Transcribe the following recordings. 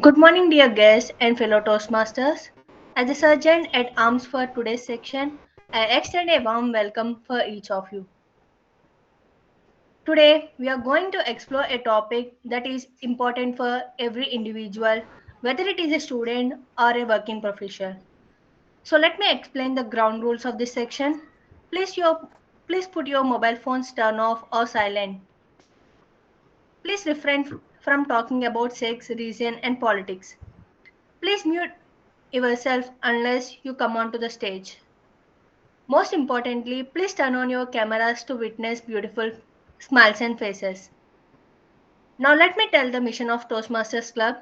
Good morning, dear guests and fellow Toastmasters. As a sergeant at arms for today's section, I extend a warm welcome for each of you. Today, we are going to explore a topic that is important for every individual, whether it is a student or a working professional. So, let me explain the ground rules of this section. Please, your, please put your mobile phones turn off or silent. Please refrain from talking about sex, religion, and politics. Please mute yourself unless you come onto the stage. Most importantly, please turn on your cameras to witness beautiful smiles and faces. Now, let me tell the mission of Toastmasters Club.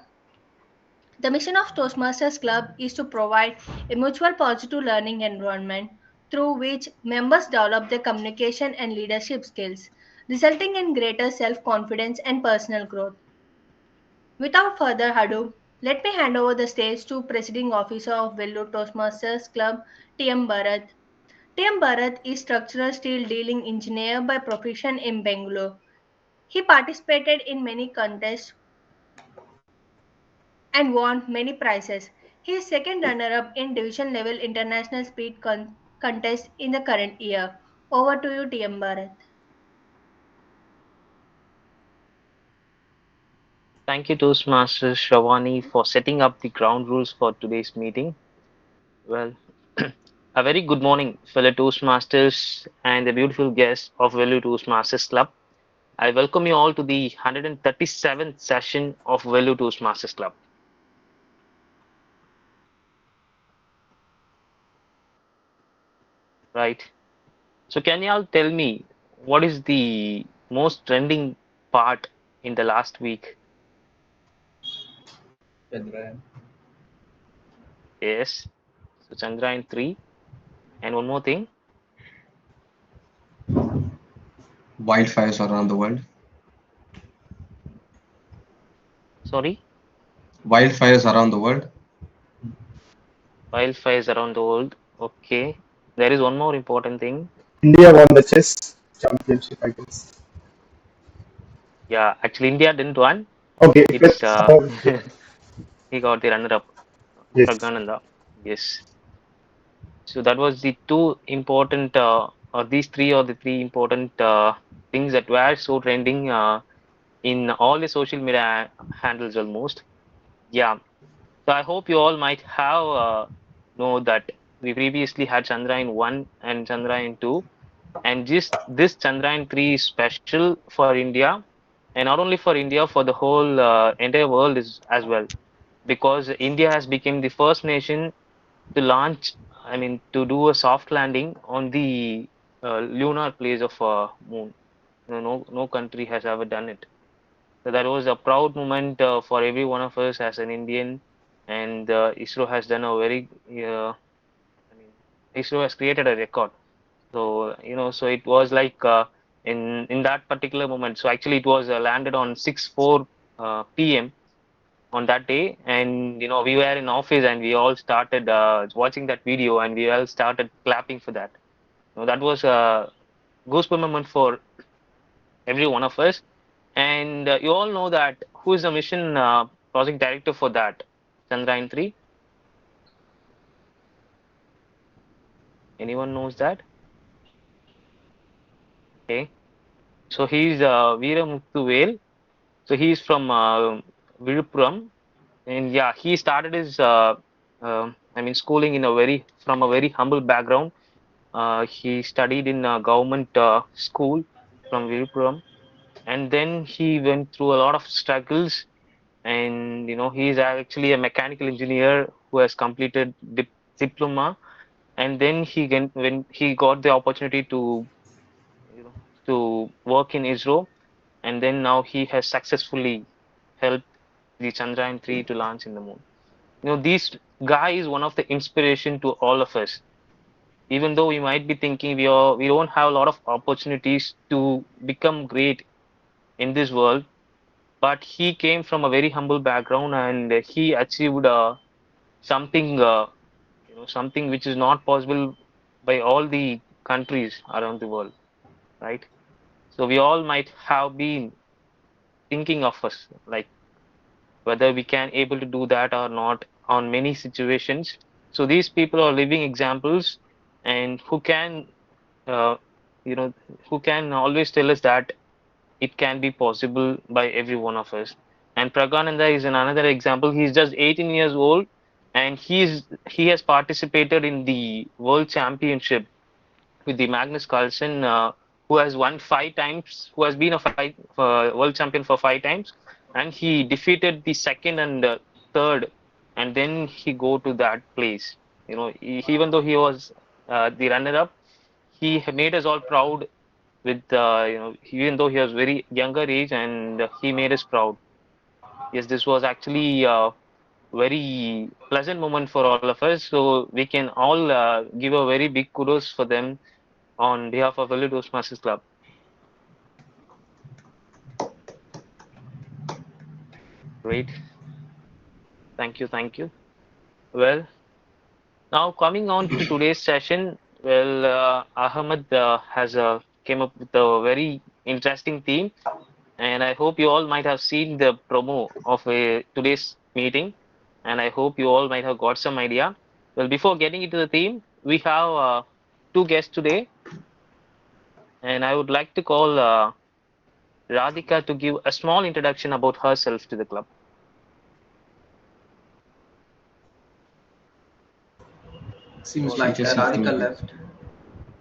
The mission of Toastmasters Club is to provide a mutual positive learning environment through which members develop their communication and leadership skills, resulting in greater self confidence and personal growth. Without further ado, let me hand over the stage to Presiding Officer of Vellore Toastmasters Club, TM Bharat. TM Bharat is structural steel dealing engineer by profession in Bangalore. He participated in many contests and won many prizes. He is second runner-up in division level international speed contest in the current year. Over to you, TM Bharat. Thank you, Toastmasters Shravani, for setting up the ground rules for today's meeting. Well, a very good morning, fellow Toastmasters and the beautiful guests of Value Toastmasters Club. I welcome you all to the 137th session of Value Toastmasters Club. Right. So, can you all tell me what is the most trending part in the last week? Chandrayaan. Yes. So, Chandrayaan 3. And one more thing. Wildfires around the world. Sorry. Wildfires around the world. Wildfires around the world. Okay. There is one more important thing. India won the chess championship, I guess. Yeah, actually, India didn't won. Okay, It's let's start. he got the runner-up, Yes. Pragnananda. Yes. So that was the two important, or these three are the three important things that were so trending in all the social media handles almost. Yeah. So I hope you all might have know that we previously had Chandrayaan 1 and Chandrayaan 2, and just this Chandrayaan 3 is special for India, and not only for India, for the whole entire world is as well, because India has become the first nation to launch, I mean, to do a soft landing on the lunar place of moon. No country has ever done it. So that was a proud moment for every one of us as an Indian, and ISRO has done a very, I mean, ISRO has created a record. So so it was like in that particular moment. So actually, it was landed on 6:04 p.m. on that day, and we were in office and we all started watching that video and we all started clapping for that. That was a goosebump moment for every one of us. And you all know that who is the mission project director for that Chandrayaan 3? Anyone knows that? Okay, so he's Veeramuthu Vel. So he's from Viluppuram, and yeah, he started his I mean schooling in a very from a very humble background. He studied in a government school from Viluppuram, and then he went through a lot of struggles. And he's actually a mechanical engineer who has completed diploma, and then when he got the opportunity to you know to work in ISRO, and then now he has successfully helped the Chandrayaan 3 to launch in the moon. This guy is one of the inspiration to all of us. Even though we might be thinking we don't have a lot of opportunities to become great in this world, but he came from a very humble background and he achieved something something which is not possible by all the countries around the world, right? So we all might have been thinking of us like whether we can able to do that or not on many situations. So these people are living examples, and who can uh, you know who can always tell us that it can be possible by every one of us. And Pragananda is another example. He's just 18 years old, and he has participated in the World Championship with the Magnus Carlsen, who has won 5 times, who has been a world champion for 5 times, and he defeated the second and third, and then he go to that place. Even though he was the runner-up, he made us all proud with even though he was very younger age, and he made us proud. Yes, this was actually a very pleasant moment for all of us. So we can all give a very big kudos for them on behalf of Valley Toastmasters Club. Great. Thank you. Thank you. Well, now coming on to today's session, well, Ahmed has came up with a very interesting theme, and I hope you all might have seen the promo of today's meeting, and I hope you all might have got some idea. Well, before getting into the theme, we have two guests today, and I would like to call Radhika to give a small introduction about herself to the club. Seems She like just informed Radhika me. left.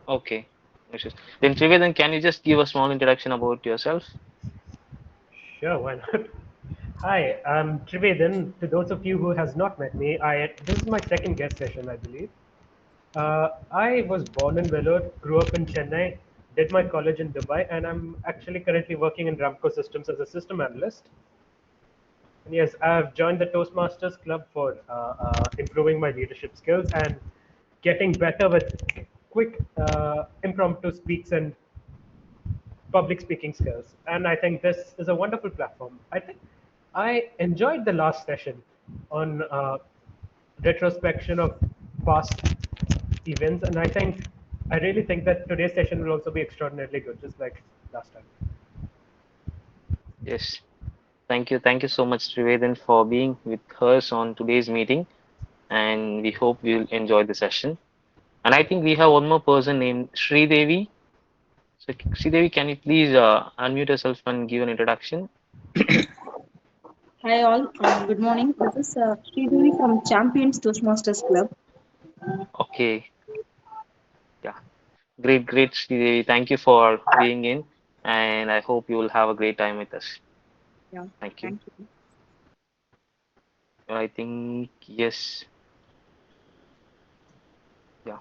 Okay. No issues. Then Trivedan, can you just give a small introduction about yourself? Sure, why not? Hi, I'm Trivedan. To those of you who has not met me, this is my second guest session, I believe. I was born in Vellore, grew up in Chennai, did my college in Dubai, and I'm actually currently working in Ramco Systems as a system analyst. And yes, I've joined the Toastmasters Club for improving my leadership skills and getting better with quick impromptu speaks and public speaking skills. And I think this is a wonderful platform. I think I enjoyed the last session on retrospection of past events, and I really think that today's session will also be extraordinarily good, just like last time. Yes. Thank you. Thank you so much, Trivedan, for being with us on today's meeting. And we hope you'll enjoy the session. And I think we have one more person named Sridevi. So, Sridevi, can you please unmute yourself and give an introduction? Hi all, good morning. This is Sridevi from Champions Toastmasters Club. Okay. Yeah. Great, great, Sridevi. Thank you for being in. And I hope you will have a great time with us. Yeah, Thank you. thank you. I think, yes. Yeah.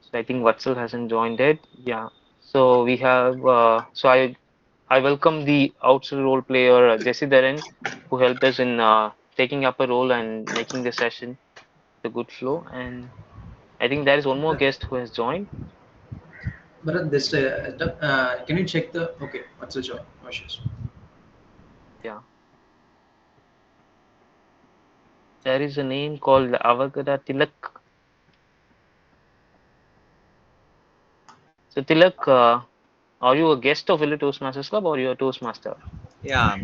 So I think Vatsal hasn't joined it. Yeah. So we have, I welcome the outside role player Jesse Dharan, who helped us in taking up a role and making the session the good flow. And I think there is one more guest who has joined. But this, can you check the? Okay, what's the job? No issues. Yeah, there is a name called Avagada Tilak. So Tilak, are you a guest of Village Toastmasters Club or you a Toastmaster? Yeah.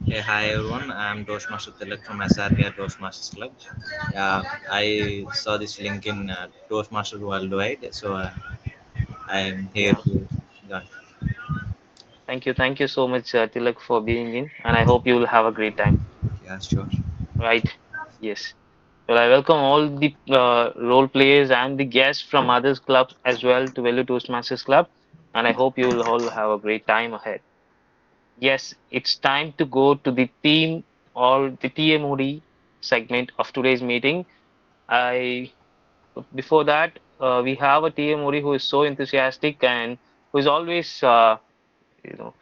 Hey, hi everyone. I'm Toastmaster Tilak from SRK Toastmasters Club. Yeah, I saw this link in Toastmasters Worldwide, so I'm here Yeah. to join. Thank you so much, Tilak, for being in, and I hope you will have a great time. Yeah, sure. Right? Yes. Well, I welcome all the role players and the guests from other clubs as well to Velu Toastmasters Club, and I hope you will all have a great time ahead. Yes, it's time to go to the theme or the TMOD segment of today's meeting. I Before that, we have a TMOD who is so enthusiastic and who is always you know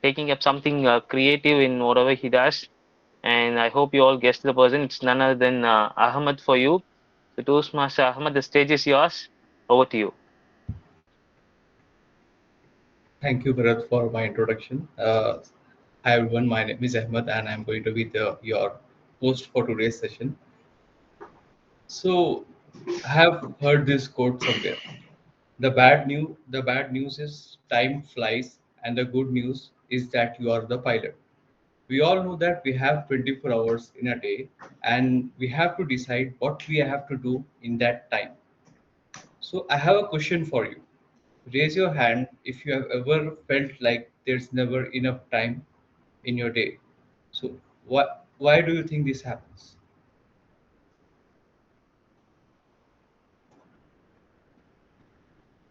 taking up something creative in whatever he does. And I hope you all guessed the person. It's none other than Ahmed for you. So Toastmaster Ahmed, the stage is yours. Over to you. Thank you, Bharat, for my introduction. Hi, everyone. My name is Ahmed, and I'm going to be your host for today's session. So, I have heard this quote somewhere. The bad news is time flies, and the good news is that you are the pilot. We all know that we have 24 hours in a day, and we have to decide what we have to do in that time. So I have a question for you. Raise your hand if you have ever felt like there's never enough time in your day. So why do you think this happens?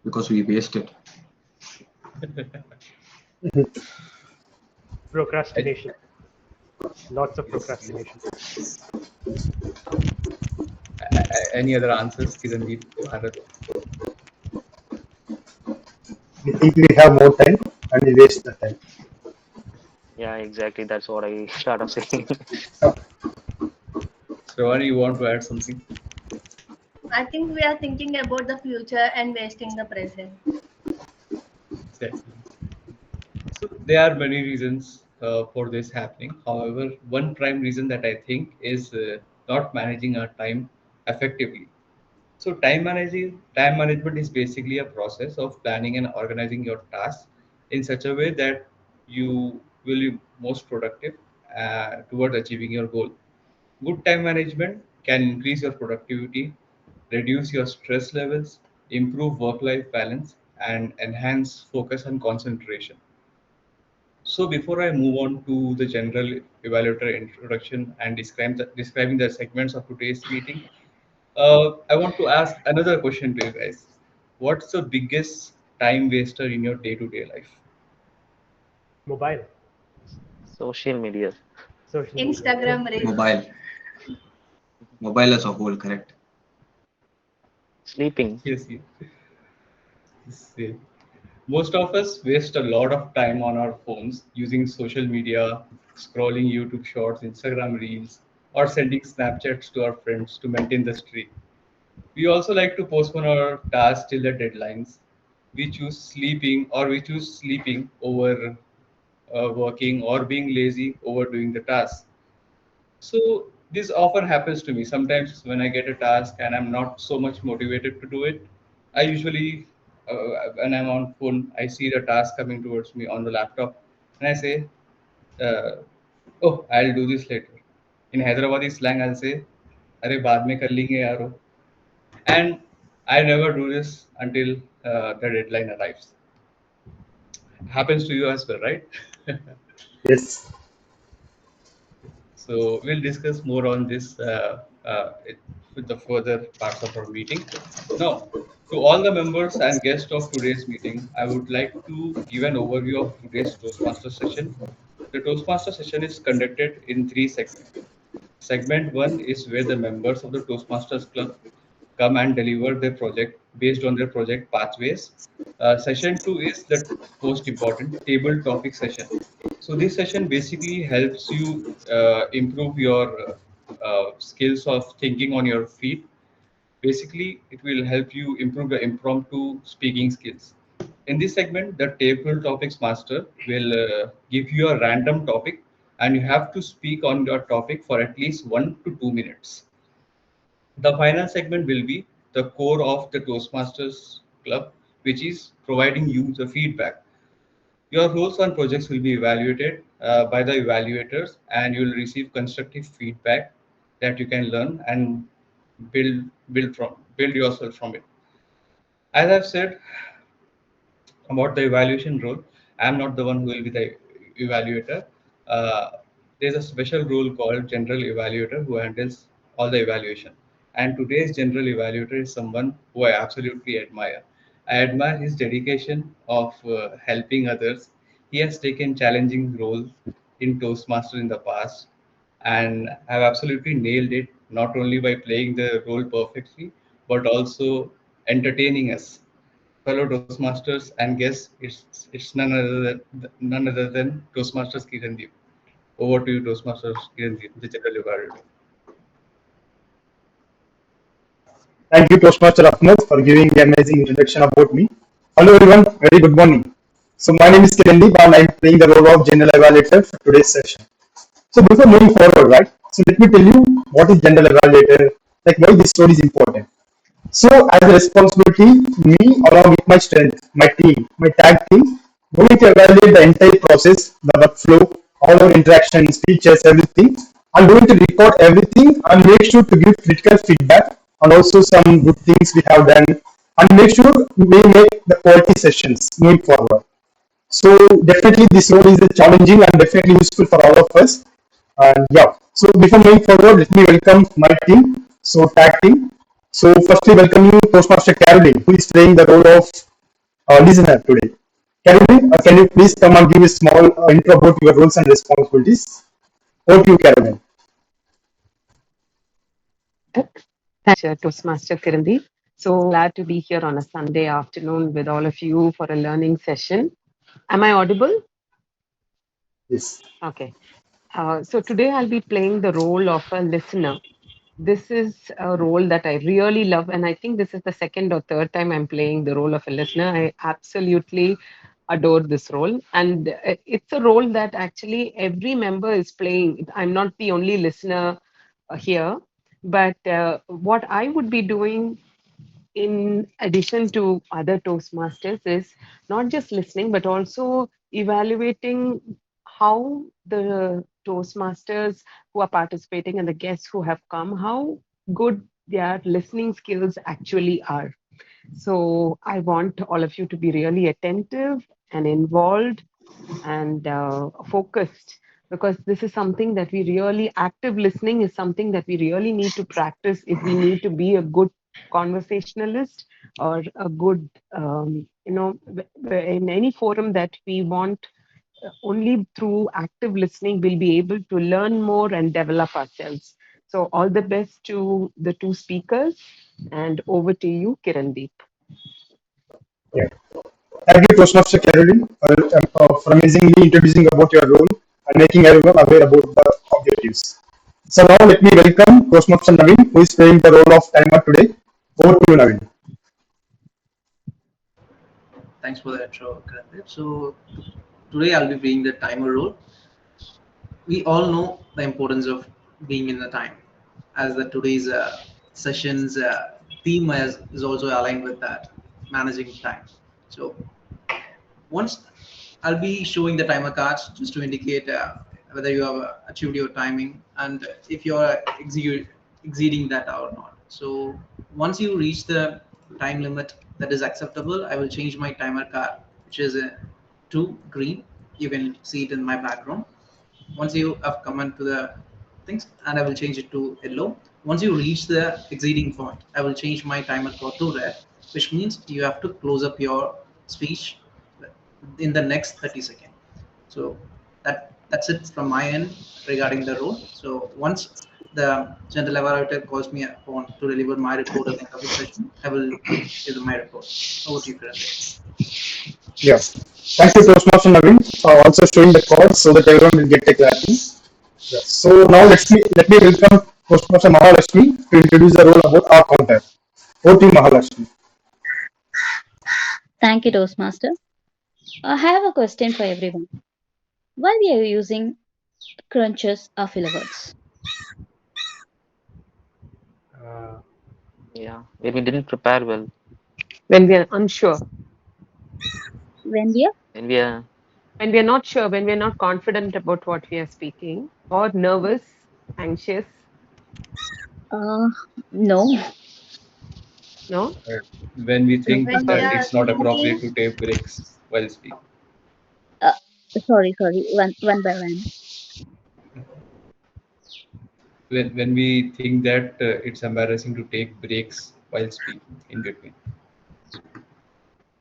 Because we waste it. Procrastination. Lots of procrastination. Any other answers, Kirandeep, Bharat? We think we have more time and we waste the time. Yeah, exactly. That's what I started saying. Shravani, you want to add something? I think we are thinking about the future and wasting the present. Exactly. So there are many reasons for this happening. However, one prime reason that I think is not managing our time effectively. So time management is basically a process of planning and organizing your tasks in such a way that you will be most productive towards achieving your goal. Good time management can increase your productivity, reduce your stress levels, improve work-life balance, and enhance focus and concentration. So before I move on to the general evaluator introduction and describing the segments of today's meeting, I want to ask another question to you guys. What's the biggest time waster in your day-to-day life? Mobile. Social media. Social media. Instagram reels. Mobile as a whole, correct? Sleeping. Yes, yes. Yes. Most of us waste a lot of time on our phones using social media, scrolling YouTube shorts, Instagram reels, or sending Snapchats to our friends to maintain the streak. We also like to postpone our tasks till the deadlines. We choose sleeping over working or being lazy over doing the task. So this often happens to me. Sometimes when I get a task and I'm not so much motivated to do it, I usually, when I'm on phone, I see the task coming towards me on the laptop, and I say, uh, "Oh, I'll do this later." In Hyderabadi slang, I'll say, "अरे बाद में कर लेंगे यारो," and I never do this until the deadline arrives. Happens to you as well, right? Yes. So we'll discuss more on this with the further parts of our meeting. Now, to all the members and guests of today's meeting, I would like to give an overview of today's Toastmaster session. The Toastmaster session is conducted in three segments. Segment one is where the members of the Toastmasters Club come and deliver their project based on their project pathways. Session two is the most important table topic session. So this session basically helps you improve your skills of thinking on your feet. Basically, it will help you improve your impromptu speaking skills. In this segment, the table topics master will give you a random topic, and you have to speak on your topic for at least 1 to 2 minutes. The final segment will be the core of the Toastmasters Club, which is providing you the feedback. Your roles and projects will be evaluated by the evaluators, and you will receive constructive feedback that you can learn and build yourself from it. As I've said about the evaluation role, I am not the one who will be the evaluator. Uh, there's a special role called general evaluator who handles all the evaluation. And today's general evaluator is someone who I absolutely admire. I admire his dedication of helping others. He has taken challenging roles in Toastmaster in the past and have absolutely nailed it, not only by playing the role perfectly, but also entertaining us. Fellow Toastmasters and guests, it's none other than Toastmasters Kirandeep. Over to you, Toastmasters Kirandeep, the general evaluator. Thank you, Toastmaster Ahmed, for giving the amazing introduction about me. Hello, everyone. Very good morning. So, my name is Kirandeep, and I'm playing the role of General Evaluator for today's session. So, before moving forward, right? So, let me tell you what is General Evaluator, like why this story is important. So, as a responsibility, me along with my strength, my team, my tag team, going to evaluate the entire process, the workflow all our interactions, speeches, everything. I'm going to record everything and make sure to give critical feedback and also some good things we have done and make sure we make the quality sessions moving forward. So definitely this role is challenging and definitely useful for all of us. And yeah, so before moving forward, let me welcome my team. So tag team. So firstly, welcome you, Toastmaster Caroline, who is playing the role of listener today. Caroline, can you please come and give a small intro about your roles and responsibilities? Over to you, Caroline. Thank you very much, Toastmaster Kirandeep. So glad to be here on a Sunday afternoon with all of you for a learning session. Am I audible? Yes. Okay. So today I'll be playing the role of a listener. This is a role that I really love, and I think this is the second or third time I'm playing the role of a listener. I absolutely adore this role, and it's a role that actually every member is playing. I'm not the only listener here, but what I would be doing in addition to other Toastmasters is not just listening, but also evaluating how the Toastmasters who are participating and the guests who have come, how good their listening skills actually are. So I want all of you to be really attentive and involved and focused, because this is something that we really, active listening is something that we really need to practice if we need to be a good conversationalist or a good in any forum that we want. Only through active listening we'll be able to learn more and develop ourselves. So all the best to the two speakers, and over to you, Kirandeep. Yeah. Thank you, Toastmaster Caroline, for amazingly introducing about your role and making everyone aware about the objectives. So now let me welcome Toastmaster Naveen, who is playing the role of timer today. Over to you, Naveen. Thanks for the intro, Karandeep. So today I'll be playing the timer role. We all know the importance of being in the time, as the today's session's theme is also aligned with that, managing time. So once I'll be showing the timer cards just to indicate whether you have achieved your timing and if you are exceeding that or not. So once you reach the time limit that is acceptable, I will change my timer card, which is to green. You can see it in my background. Once you have come into the things, and I will change it to yellow. Once you reach the exceeding point, I will change my timer code to red, which means you have to close up your speech in the next 30 seconds. So that's it from my end regarding the role. So once the general evaluator calls me upon to deliver my report at the end of the session, I will give my report. Over to you, Karan. Yeah. Thank you, Toastmaster Naveen, for also showing the cards so that everyone will get a clarity. Yeah. So now let me welcome Toastmaster Mahalakshmi to introduce the role about our counter. Over to you, Mahalakshmi. Thank you, Toastmaster. I have a question for everyone. Why we are using crunches or filler words? Uh, Yeah, when we didn't prepare well, When we are unsure, When we when we are when we are not sure, when we are not confident about what we are speaking, or nervous, anxious, are no, no? Uh, when we think When we Sorry. are it's not appropriate thinking, to take breaks while speaking. uh, sorry, one by one. When we think that it's embarrassing to take breaks while speaking in between.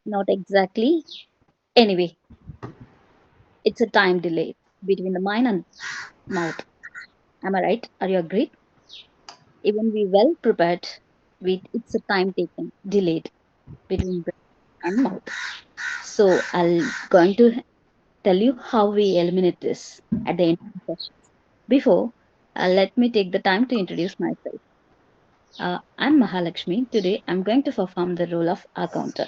Not exactly. Anyway, it's a time delay between the mind and mouth. Am I right? Are you agree? Even we well prepared, it's a time taken, delayed between brain and mouth. So I'll going to tell you how we eliminate this at the end of the session. Before, let me take the time to introduce myself. I'm Mahalakshmi. Today, I'm going to perform the role of our counter.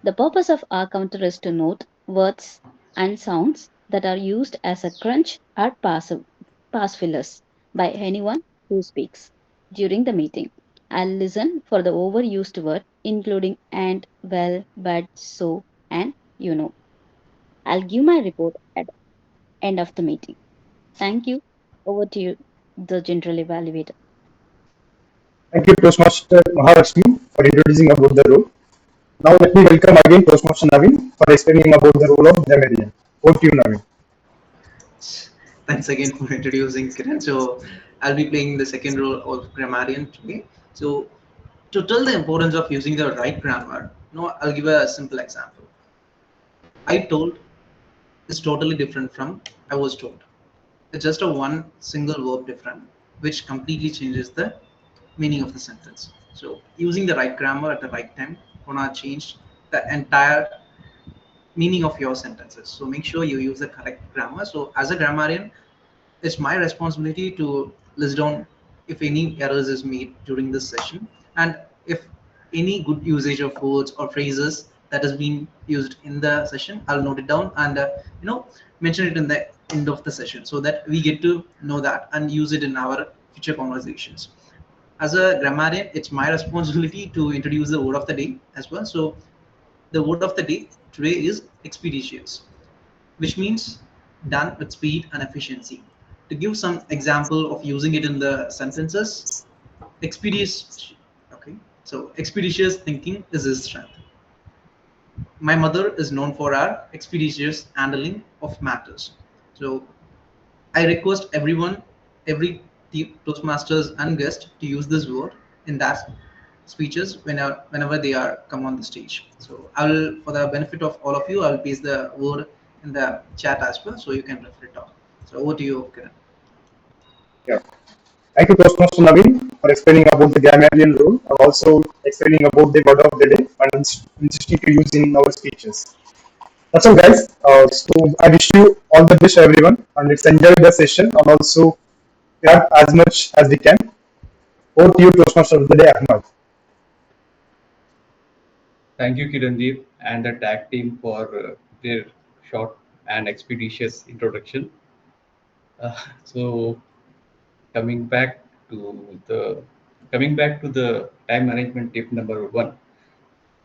The purpose of our counter is to note words and sounds that are used as a crunch or pass fillers by anyone who speaks during the meeting. I'll listen for the overused word, including and, well, but, so, and you know. I'll give my report at End of the meeting. Thank you. Over to you, the general evaluator. Thank you, Toastmaster Mahalakshmi, for introducing about the role. Now let me welcome again Toastmaster Naveen for explaining about the role of grammarian. Over to you, Naveen. Thanks again for introducing Kiran. So I'll be playing the second role of grammarian today. So to tell the importance of using the right grammar, I'll give a simple example. I told is totally different from I was told. It's just a one single verb different, which completely changes the meaning of the sentence. So using the right grammar at the right time gonna change the entire meaning of your sentences. So make sure you use the correct grammar. So as a grammarian, it's my responsibility to list down if any errors is made during this session, and if any good usage of words or phrases that has been used in the session, I'll note it down and mention it in the end of the session so that we get to know that and use it in our future conversations. As a grammarian, it's my responsibility to introduce the word of the day as well. So the word of the day today is expeditious, which means done with speed and efficiency. To give some example of using it in the sentences, expeditious. Okay, so expeditious thinking is his strength. My mother is known for her expeditious handling of matters. So I request everyone, every Toastmasters and guest to use this word in that speeches whenever they are come on the stage. So I will, for the benefit of all of you, I will paste the word in the chat as well, so you can refer it out. So over to you, Kiran. Yeah. Thank you, Toastmaster Naveen, for explaining about the grammarian rule and also explaining about the word of the day and insisting to use in our speeches. That's all, guys. So I wish you all the best, everyone, and let's enjoy the session and also grab as much as we can. Over to you, Toastmaster of the day, Ahmad. Thank you, Kirandeep, and the tag team for their short and expeditious introduction. So coming back to the coming back to the time management tip number one.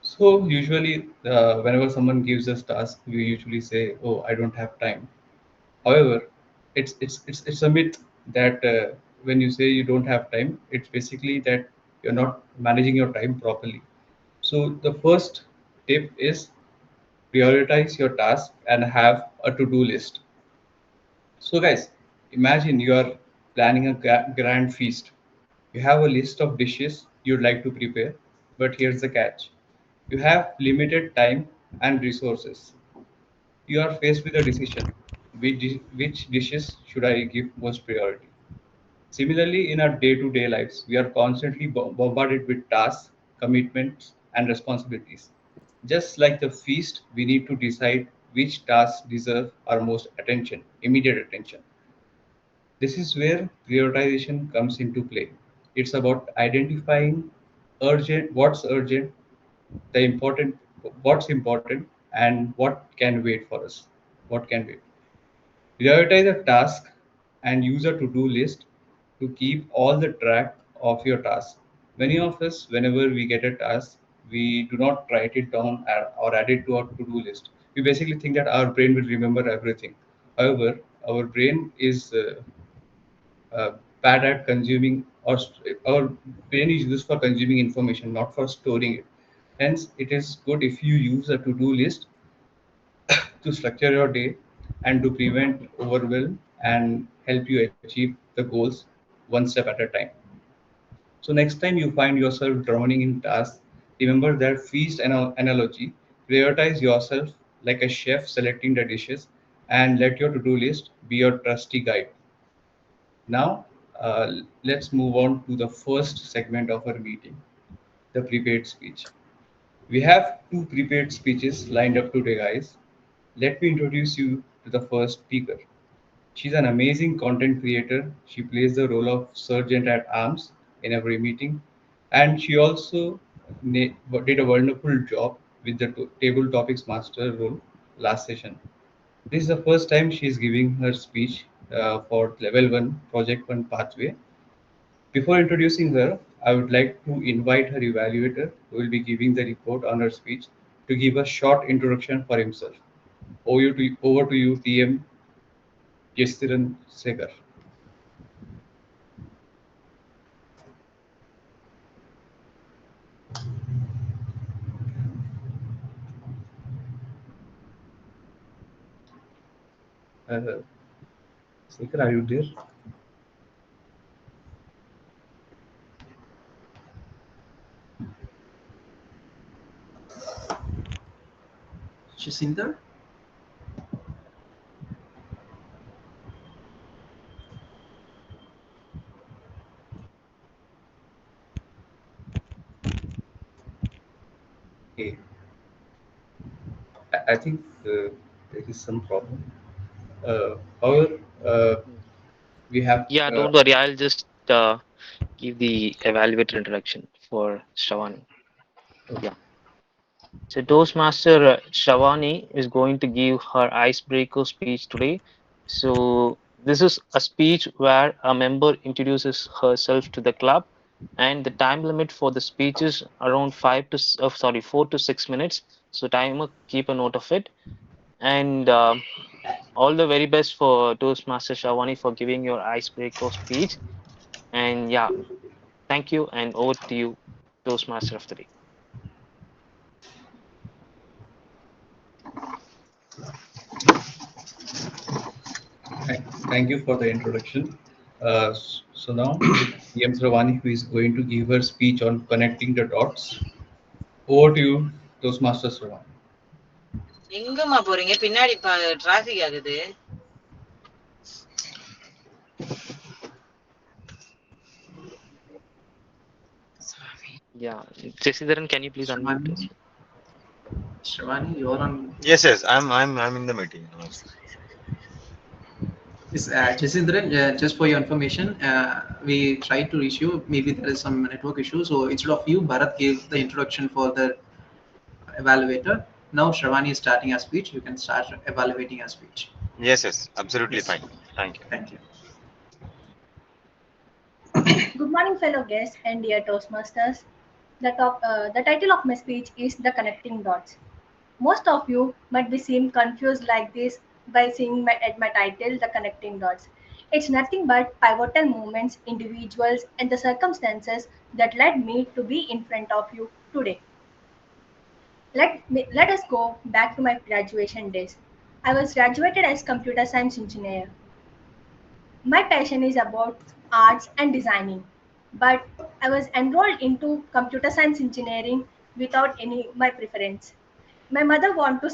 So usually, whenever someone gives us task, we usually say, "Oh, I don't have time." However, it's a myth that when you say you don't have time, it's basically that you're not managing your time properly. So the first tip is prioritize your task and have a to-do list. So guys, imagine you are planning a grand feast. You have a list of dishes you'd like to prepare, but here's the catch. You have limited time and resources. You are faced with a decision. Which dishes should I give most priority? Similarly, in our day to day lives, we are constantly bombarded with tasks, commitments, and responsibilities. Just like the feast, we need to decide which tasks deserve our most attention, immediate attention. This is where prioritization comes into play. It's about identifying urgent, the important, what's important, and what can wait for us. What can wait. Prioritize a task and use a to-do list to keep all the track of your task. Many of us, whenever we get a task, we do not write it down or add it to our to-do list. We basically think that our brain will remember everything. However, our brain is bad at consuming, or our brain is used for consuming information, not for storing it. Hence, it is good if you use a to-do list to structure your day and to prevent overwhelm and help you achieve the goals one step at a time. So next time you find yourself drowning in tasks, remember that feast analogy. Prioritize yourself like a chef selecting the dishes, and let your to-do list be your trusty guide. Now, let's move on to the first segment of our meeting, the prepared speech. We have two prepared speeches lined up today, guys. Let me introduce you to the first speaker. She's an amazing content creator. She plays the role of sergeant at arms in every meeting, and she also did a wonderful job with the table topics master role last session. This is the first time she is giving her speech for level 1 project 1 pathway. Before introducing her, I would like to invite her evaluator, who will be giving the report on her speech, to give a short introduction for himself. Over to you, TM. Yestiran Segar. Segar, are you there? Jasinder? Okay. I think there is some problem. However, we have. Yeah, don't worry. I'll just give the evaluator introduction for Shravani. Yeah. So Toastmaster Shravani is going to give her icebreaker speech today. So this is a speech where a member introduces herself to the club, and the time limit for the speech is around 4 to 6 minutes. So timer, keep a note of it. And all the very best for Toastmaster Shravani for giving your icebreaker speech. And yeah, thank you, and over to you, Toastmaster of the day. Thank you for the introduction. So now, PM Sravani, who is going to give her speech on connecting the dots. Over to you, Toastmaster Sravani. எங்கம்மா போறீங்க? பின்னாடி traffic ஆகுது. Yeah, Jesidaran, can you please unmute Shravani? yourself? Shravani, you're on. Yes, yes, I'm in the meeting. Yes, Jasindran, just for your information, we tried to reach you. Maybe there is some network issue. So instead of you, Bharat gave the introduction for the evaluator. Now Shravani is starting her speech. You can start evaluating her speech. Yes, yes, absolutely Yes. fine. Thank you. Thank you. Good morning, fellow guests and dear Toastmasters. The title of my speech is The Connecting Dots. Most of you might be seem confused like this by seeing my title, The Connecting Dots. It's nothing but pivotal moments, individuals, and the circumstances that led me to be in front of you today. Let us go back to my graduation days. I was graduated as computer science engineer. My passion is about arts and designing, but I was enrolled into computer science engineering without any my preference. My mother wanted to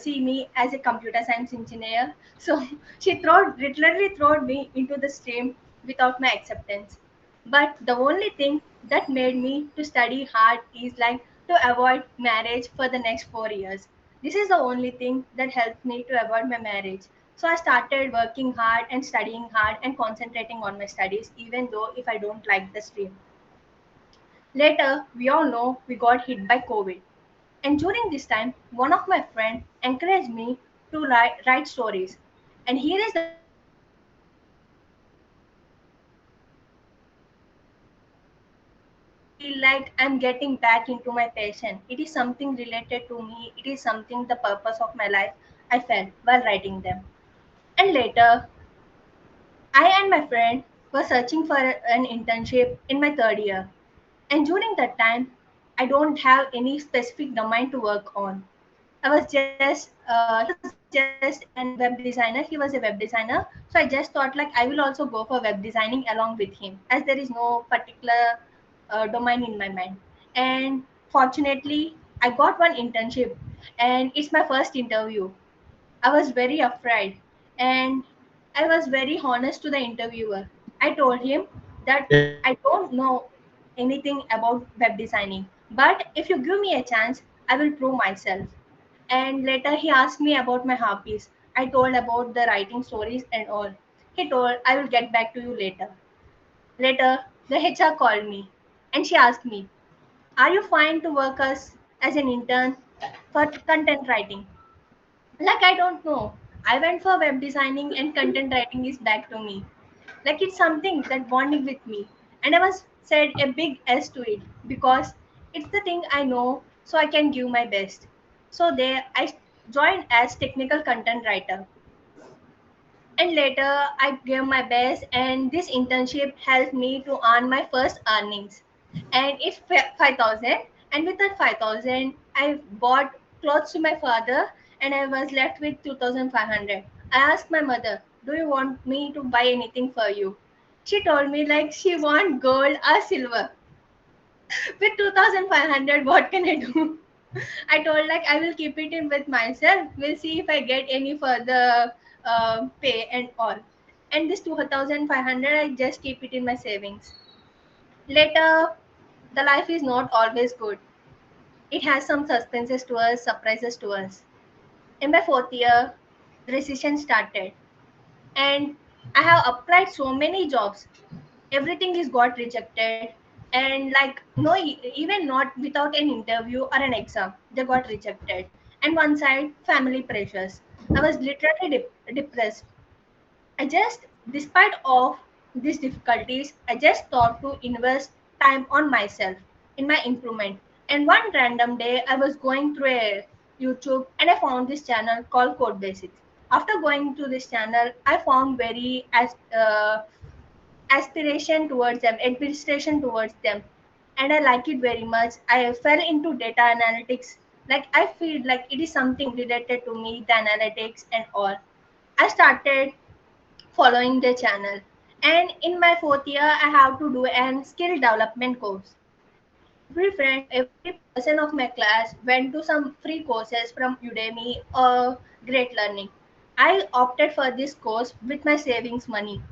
see me as a computer science engineer, so she literally threw me into the stream without my acceptance. But the only thing that made me to study hard is like to avoid marriage for the next 4 years. This is the only thing that helped me to avoid my marriage. So I started working hard and studying hard and concentrating on my studies, even though if I don't like the stream. Later, we all know we got hit by COVID. And during this time, one of my friends encouraged me to write stories. And here is the best part. I feel like I'm getting back into my passion. It is something related to me. It is something the purpose of my life I felt while writing them. And later, I and my friend were searching for an internship in my third year. And during that time, I don't have any specific domain to work on. He was just an web designer. He was a web designer. So I just thought like I will also go for web designing along with him, as there is no particular domain in my mind. And fortunately, I got one internship, and it's my first interview. I was very afraid, and I was very honest to the interviewer. I told him that I don't know anything about web designing, but if you give me a chance, I will prove myself. And later he asked me about my hobbies. I told about the writing stories and all. He told I will get back to you later. Later, the HR called me and she asked me, "Are you fine to work as an intern for content writing?" Like I don't know. I went for web designing and content writing is back to me. Like it's something that bonding with me. And I was said a big S to it because it's the thing I know so I can give my best. So there I joined as technical content writer. And later I gave my best, and this internship helped me to earn my first earnings, and it's 5,000. And with that 5,000 I bought clothes to my father, and I was left with 2,500. I asked my mother, do you want me to buy anything for you? She told me like she want gold or silver. With 2,500 what can I do? I told like I will keep it in with myself. We'll see if I get any further pay and all. And this 2,500 I just keep it in my savings. Later, the life is not always good. It has some suspenses to us, surprises to us. In my fourth year, the recession started, and I have applied so many jobs. Everything is got rejected, and like no, even not without an interview or an exam, they got rejected. And one side, family pressures. I was literally depressed. I just, despite of these difficulties, I just thought to invest time on myself, in my improvement. And one random day, I was going through a YouTube, and I found this channel called Code Basics. After going to this channel, I found very aspiration towards them, administration towards them, and I like it very much. I fell into data analytics. Like I feel like it is something related to me, the analytics and all. I started following the channel, and in my fourth year, I have to do an skill development course. Every person of my class went to some free courses from Udemy or Great Learning. I opted for this course with my savings money.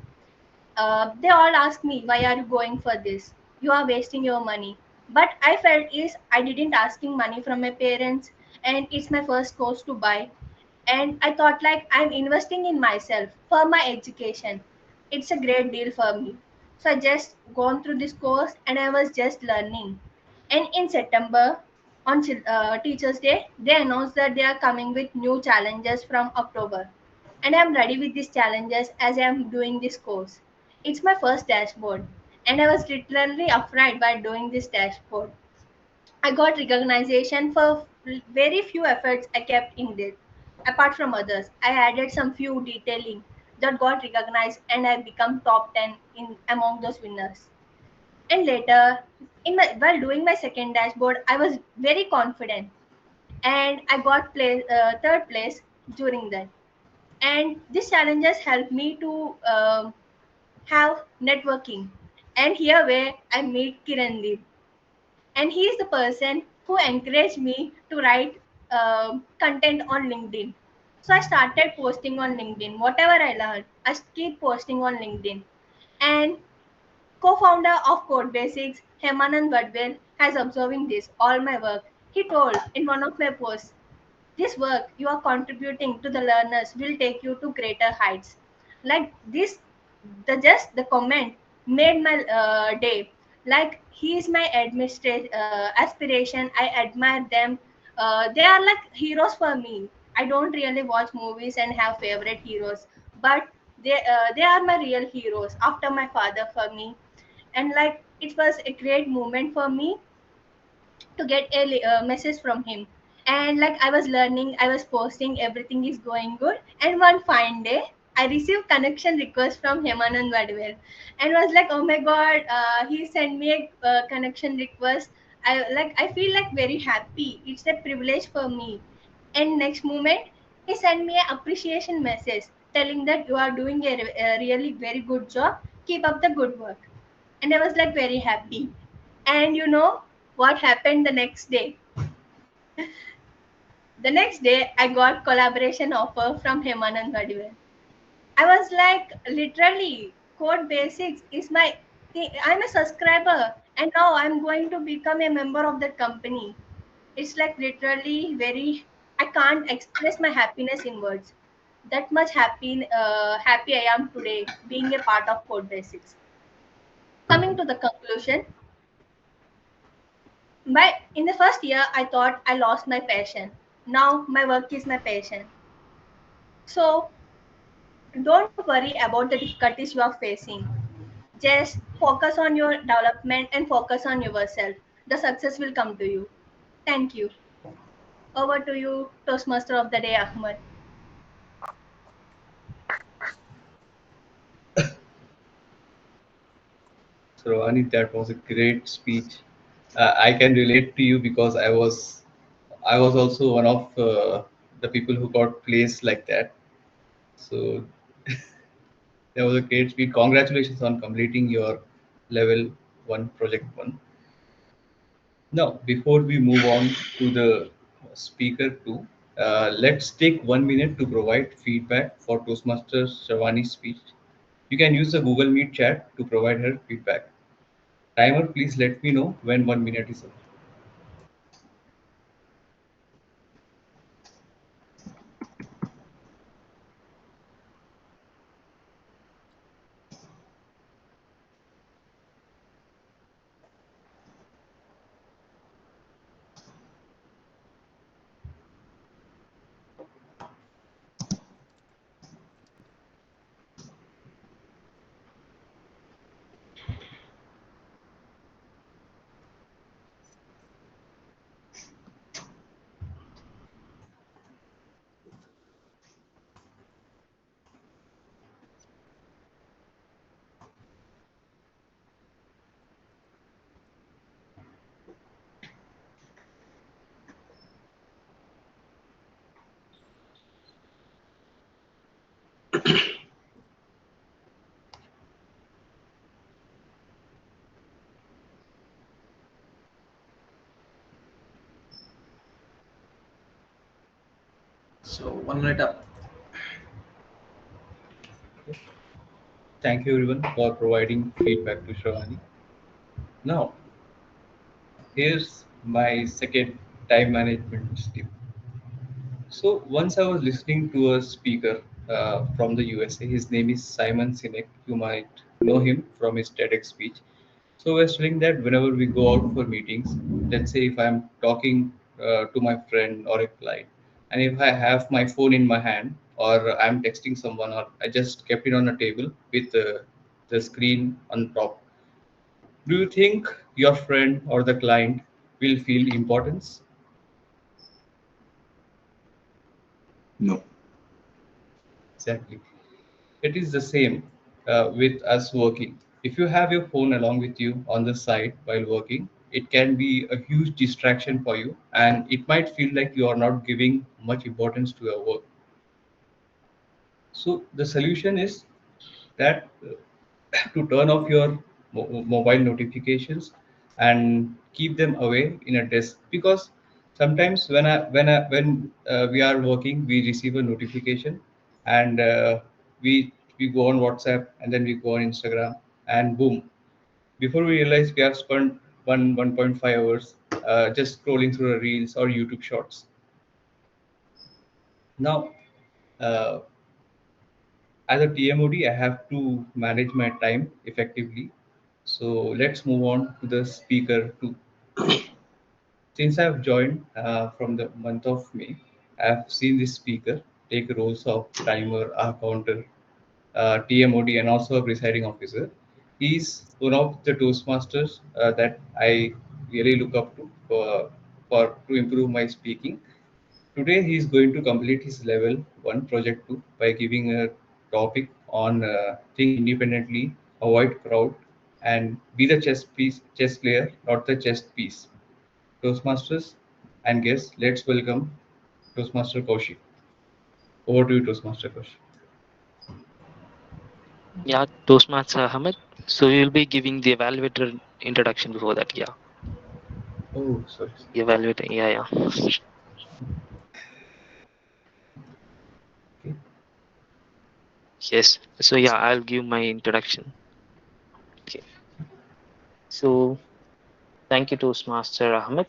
They all ask me, why are you going for this? You are wasting your money. But I felt is I didn't asking money from my parents, and it's my first course to buy. And I thought like I'm investing in myself for my education. It's a great deal for me. So I just gone through this course, and I was just learning. And in September, on Teachers Day, they announced that they are coming with new challenges from October. And I'm ready with these challenges as I'm doing this course. It's my first dashboard, and I was literally afraid by doing this dashboard. I got recognition for very few efforts I kept in it. Apart from others, I added some few detailing that got recognized, and I become top 10 in among those winners. And later, while doing my second dashboard, I was very confident, and I got third place during that. And these challenges helped me to have networking. And here where I meet Kirandeep, and he is the person who encouraged me to write content on LinkedIn. So I started posting on LinkedIn. Whatever I learned, I keep posting on LinkedIn. And co-founder of Code Basics, Hemanand Vadvel, has observing this all my work. He told in one of my posts, this work you are contributing to the learners will take you to greater heights. Like this, the comment made my day. Like he is my aspiration. I admire them. They are like heroes for me. I don't really watch movies and have favorite heroes, but they are my real heroes after my father for me. And like it was a great moment for me to get a message from him. And like I was learning, I was posting, everything is going good. And one fine day I received connection request from Hemanand Vadwell, and was like, oh my god, he sent me a connection request. I feel like very happy, it's a privilege for me. And next moment he sent me an appreciation message telling that you are doing a really very good job, keep up the good work. And I was like very happy. And you know what happened the next day? The next day, I got collaboration offer from Hemanand Vadivel. I was like, literally, Code Basics is my thing. I'm a subscriber, and now I'm going to become a member of that company. It's like literally very. I can't express my happiness in words. That much happy I am today being a part of Code Basics. Coming to the conclusion, in the first year, I thought I lost my passion. Now my work is my passion. So don't worry about the difficulties you are facing. Just focus on your development and focus on yourself. The success will come to you. Thank you. Over to you, Toastmaster of the Day, Ahmed. Ravani, that was a great speech. I can relate to you because I was also one of the people who got placed like that. So that was a great speech. Congratulations on completing your level one project one. Now, before we move on to the speaker two, let's take 1 minute to provide feedback for Toastmaster Shavani's speech. You can use the Google Meet chat to provide her feedback. Timer, please let me know when 1 minute is up. So 1 minute up. Thank you everyone for providing feedback to Shravani. Now, here's my second time management tip. So once I was listening to a speaker from the USA. His name is Simon Sinek. You might know him from his TEDx speech. So we're saying that whenever we go out for meetings, let's say if I'm talking to my friend or a client, and if I have my phone in my hand or I'm texting someone or I just kept it on a table with the screen on top, do you think your friend or the client will feel importance? No. Exactly. It is the same with us working. If you have your phone along with you on the side while working, it can be a huge distraction for you, and it might feel like you are not giving much importance to your work. So, the solution is that to turn off your mobile notifications and keep them away in a desk, because sometimes when we are working we receive a notification, and we go on WhatsApp and then we go on Instagram, and boom, before we realize we have spent 1.5 hours just scrolling through the reels or YouTube shorts. Now, uh, as a TMOD, I have to manage my time effectively. So let's move on to the speaker two. Since I've joined from the month of May, I've seen this speaker take roles of timer, counter, TMOD, and also a presiding officer. He's one of the Toastmasters that I really look up to to improve my speaking. Today, he is going to complete his level 1 project 2 by giving a topic on think independently, avoid crowd, and be the chess player, not the chess piece. Toastmasters and guests, let's welcome Toastmaster Kaushik. Over to you, Toastmaster Kaushik. Yeah, Toastmaster Ahmed. So you'll be giving the evaluator introduction before that. Yeah, Oh, sorry. the evaluator. Yeah, yeah. Okay. Yes. So yeah, I'll give my introduction. Okay. So thank you, Toastmaster Ahmed.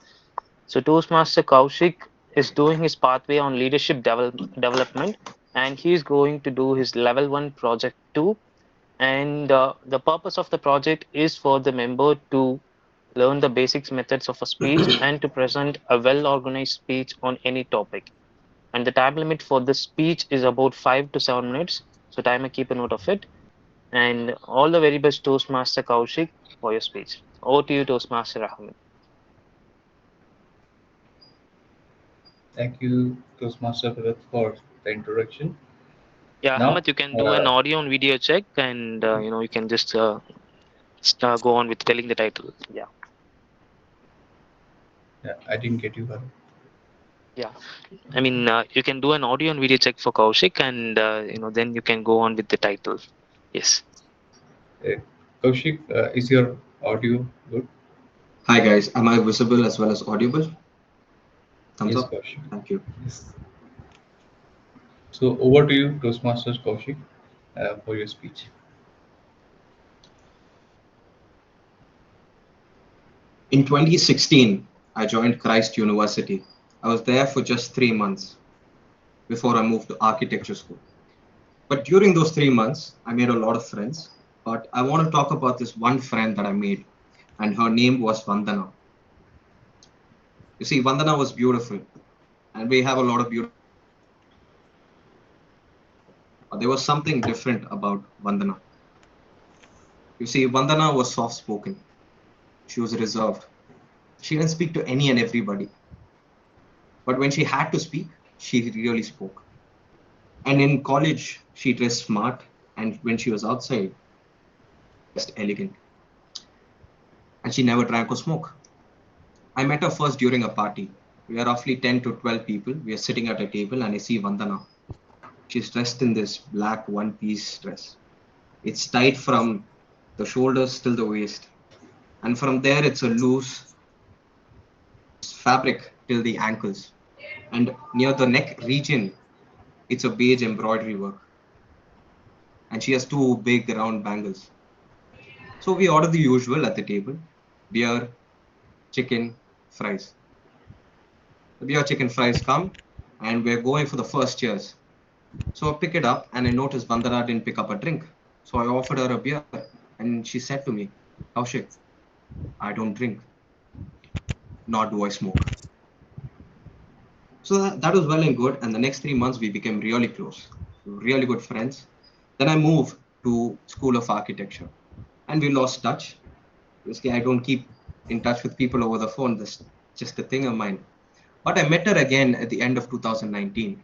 So Toastmaster Kaushik is doing his pathway on leadership development, and he is going to do his level 1 project 2. And the purpose of the project is for the member to learn the basics methods of a speech and to present a well organized speech on any topic. And the time limit for this speech is about 5 to 7 minutes. So timer, keep a note of it. And all the very best, Toastmaster Kaushik, for your speech. Over to you, Toastmaster Ahmed. Thank you, Toastmaster Bharat, for the introduction. Yeah, Now, Ahmed, you can do an audio and video check, and you can just go on with telling the title. Yeah. Yeah, I didn't get you, Bharat. Yeah. I mean, you can do an audio and video check for Kaushik, and then you can go on with the title. Yes. Kaushik, is your audio good? Hi guys, am I visible as well as audible? Thumbs Yes, up. Kaushik. Thank you. Yes. So over to you, Toastmasters Kaushik, for your speech. In 2016, I joined Christ University. I was there for just 3 months before I moved to architecture school. But during those 3 months, I made a lot of friends. But I want to talk about this one friend that I made, and her name was Vandana. You see, Vandana was beautiful, and we have a lot of beautiful. But there was something different about Vandana. You see, Vandana was soft spoken, she was reserved. She didn't speak to any and everybody. But when she had to speak, she really spoke. And in college, she dressed smart, and when she was outside, just elegant. And she never drank or smoked. I met her first during a party. We are roughly 10 to 12 people. We are sitting at a table, and I see Vandana. She's dressed in this black one-piece dress. It's tight from the shoulders till the waist. And from there, it's a loose fabric till the ankles. And near the neck region, it's a beige embroidery work. And she has 2 big round bangles. So we order the usual at the table: beer, chicken, fries. The beer, chicken, fries come, and we're going for the first cheers. So I pick it up, and I notice Vandana didn't pick up a drink. So I offered her a beer, and she said to me, Kaushik, I don't drink, nor do I smoke. So that was well and good, and the next 3 months we became really close, really good friends. Then I moved to School of Architecture, and we lost touch. Basically, I don't keep in touch with people over the phone. That's just a thing of mine. But I met her again at the end of 2019.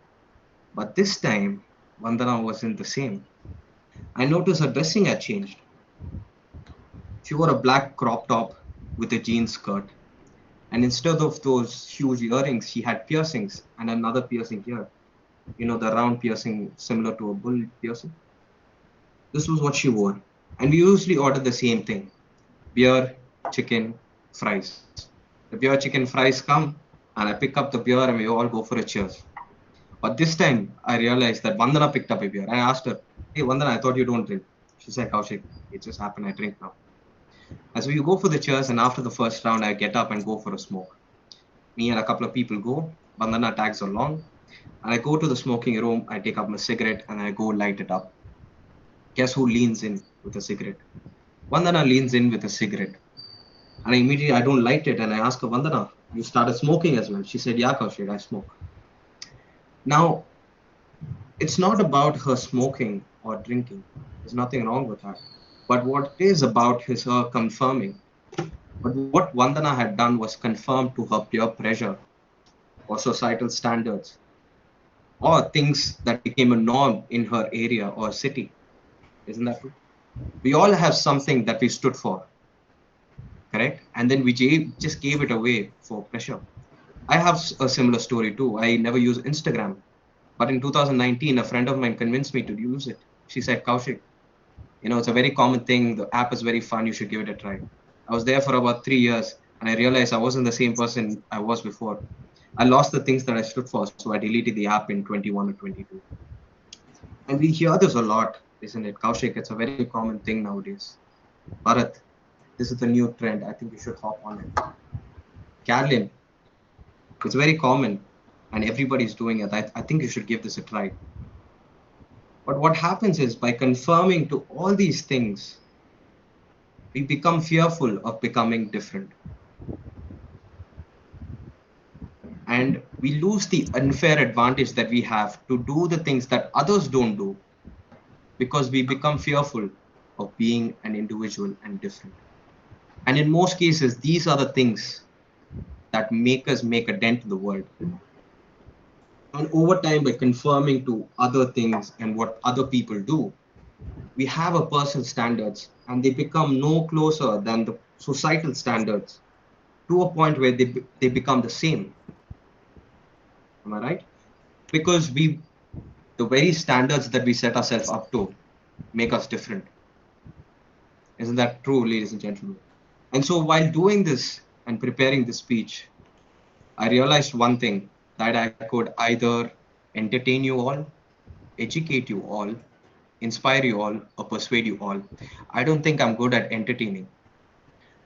But this time, Vandana wasn't the same. I noticed her dressing had changed. She wore a black crop top with a jeans skirt. And instead of those huge earrings, she had piercings and another piercing here. You know, the round piercing similar to a bull piercing. This was what she wore. And we usually order the same thing: beer, chicken, fries. The beer, chicken, fries come, and I pick up the beer and we all go for a cheers. But this time I realized that Vandana picked up a beer. I asked her, hey Vandana, I thought you don't drink. She said, Kaushik, it just happened, I drink now. As we go for the cheers, and after the first round, I get up and go for a smoke. Me and a couple of people go, Vandana tags along, and I go to the smoking room, I take up my cigarette and I go light it up. Guess who leans in with a cigarette? Vandana leans in with a cigarette. And I don't light it, and I ask her, Vandana, you started smoking as well? She said, yeah, Kaushik, I smoke. Now, it's not about her smoking or drinking. There's nothing wrong with that. But what it is about is her confirming. But what Vandana had done was confirm to her peer pressure or societal standards or things that became a norm in her area or city. Isn't that true? We all have something that we stood for, correct? And then we just gave it away for pressure. I have a similar story too. I never use Instagram. But in 2019, a friend of mine convinced me to use it. She said, Kaushik, it's a very common thing. The app is very fun. You should give it a try. I was there for about 3 years, and I realized I wasn't the same person I was before. I lost the things that I stood for, so I deleted the app in 21 or 22. And we hear this a lot, isn't it? Kaushik, it's a very common thing nowadays. Bharat, this is the new trend. I think you should hop on it. Carolyn, it's very common, and everybody's doing it. I think you should give this a try. But what happens is, by confirming to all these things, we become fearful of becoming different. And we lose the unfair advantage that we have to do the things that others don't do, because we become fearful of being an individual and different. And in most cases, these are the things that make us make a dent in the world. And over time, by conforming to other things and what other people do, we have a personal standards, and they become no closer than the societal standards, to a point where they become the same. Am I right? Because the very standards that we set ourselves up to make us different. Isn't that true, ladies and gentlemen? And so while doing this and preparing this speech, I realized one thing, that I could either entertain you all, educate you all, inspire you all, or persuade you all. I don't think I'm good at entertaining,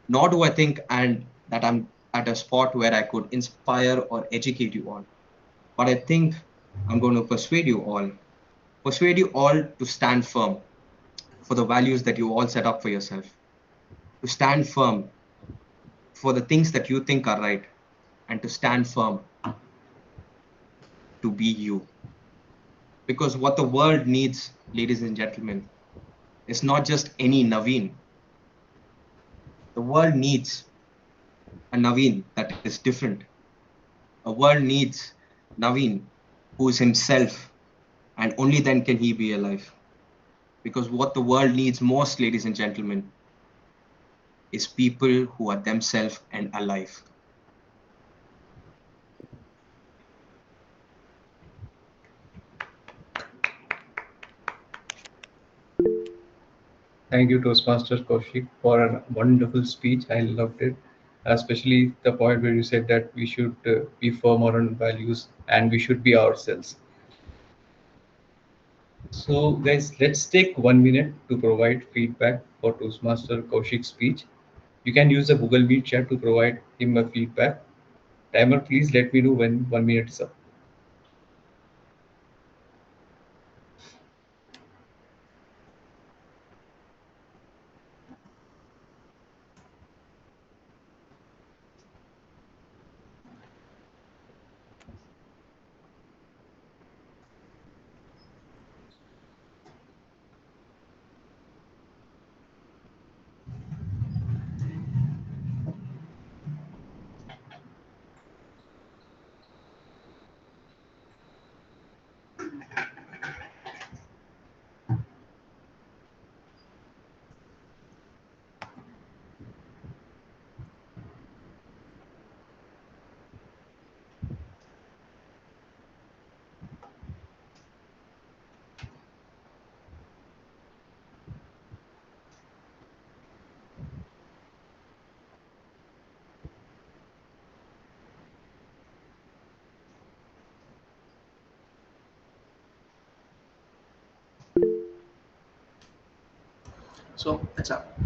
nor do I think that I'm at a spot where I could inspire or educate you all. But I think I'm going to persuade you all to stand firm for the values that you all set up for yourself, to stand firm for the things that you think are right, and to stand firm to be you. Because what the world needs, ladies and gentlemen, is not just any Naveen. The world needs a Naveen that is different. A world needs Naveen who is himself, and only then can he be alive. Because what the world needs most, ladies and gentlemen, is people who are themselves and alive. Thank you, Toastmaster Kaushik, for a wonderful speech. I loved it, especially the point where you said that we should be firm on our values and we should be ourselves. So, guys, let's take 1 minute to provide feedback for Toastmaster Kaushik's speech. You can use the Google Meet chat to provide him a feedback. Timer, please let me know when 1 minute is up. So it's up.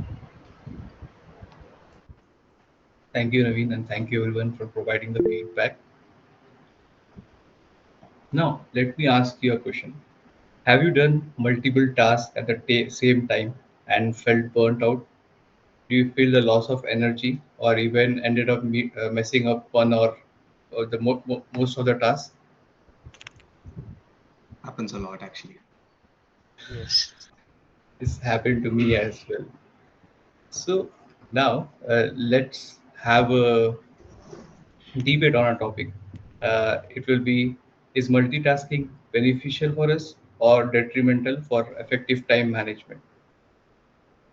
Thank you, Naveen, and thank you everyone for providing the feedback. Now, let me ask you a question. Have you done multiple tasks at the same time and felt burnt out? Do you feel the loss of energy or even ended up messing up one or the most of the tasks? Happens a lot, actually. Yes. This happened to me as well. So now let's have a debate on a topic. It will be, is multitasking beneficial for us or detrimental for effective time management?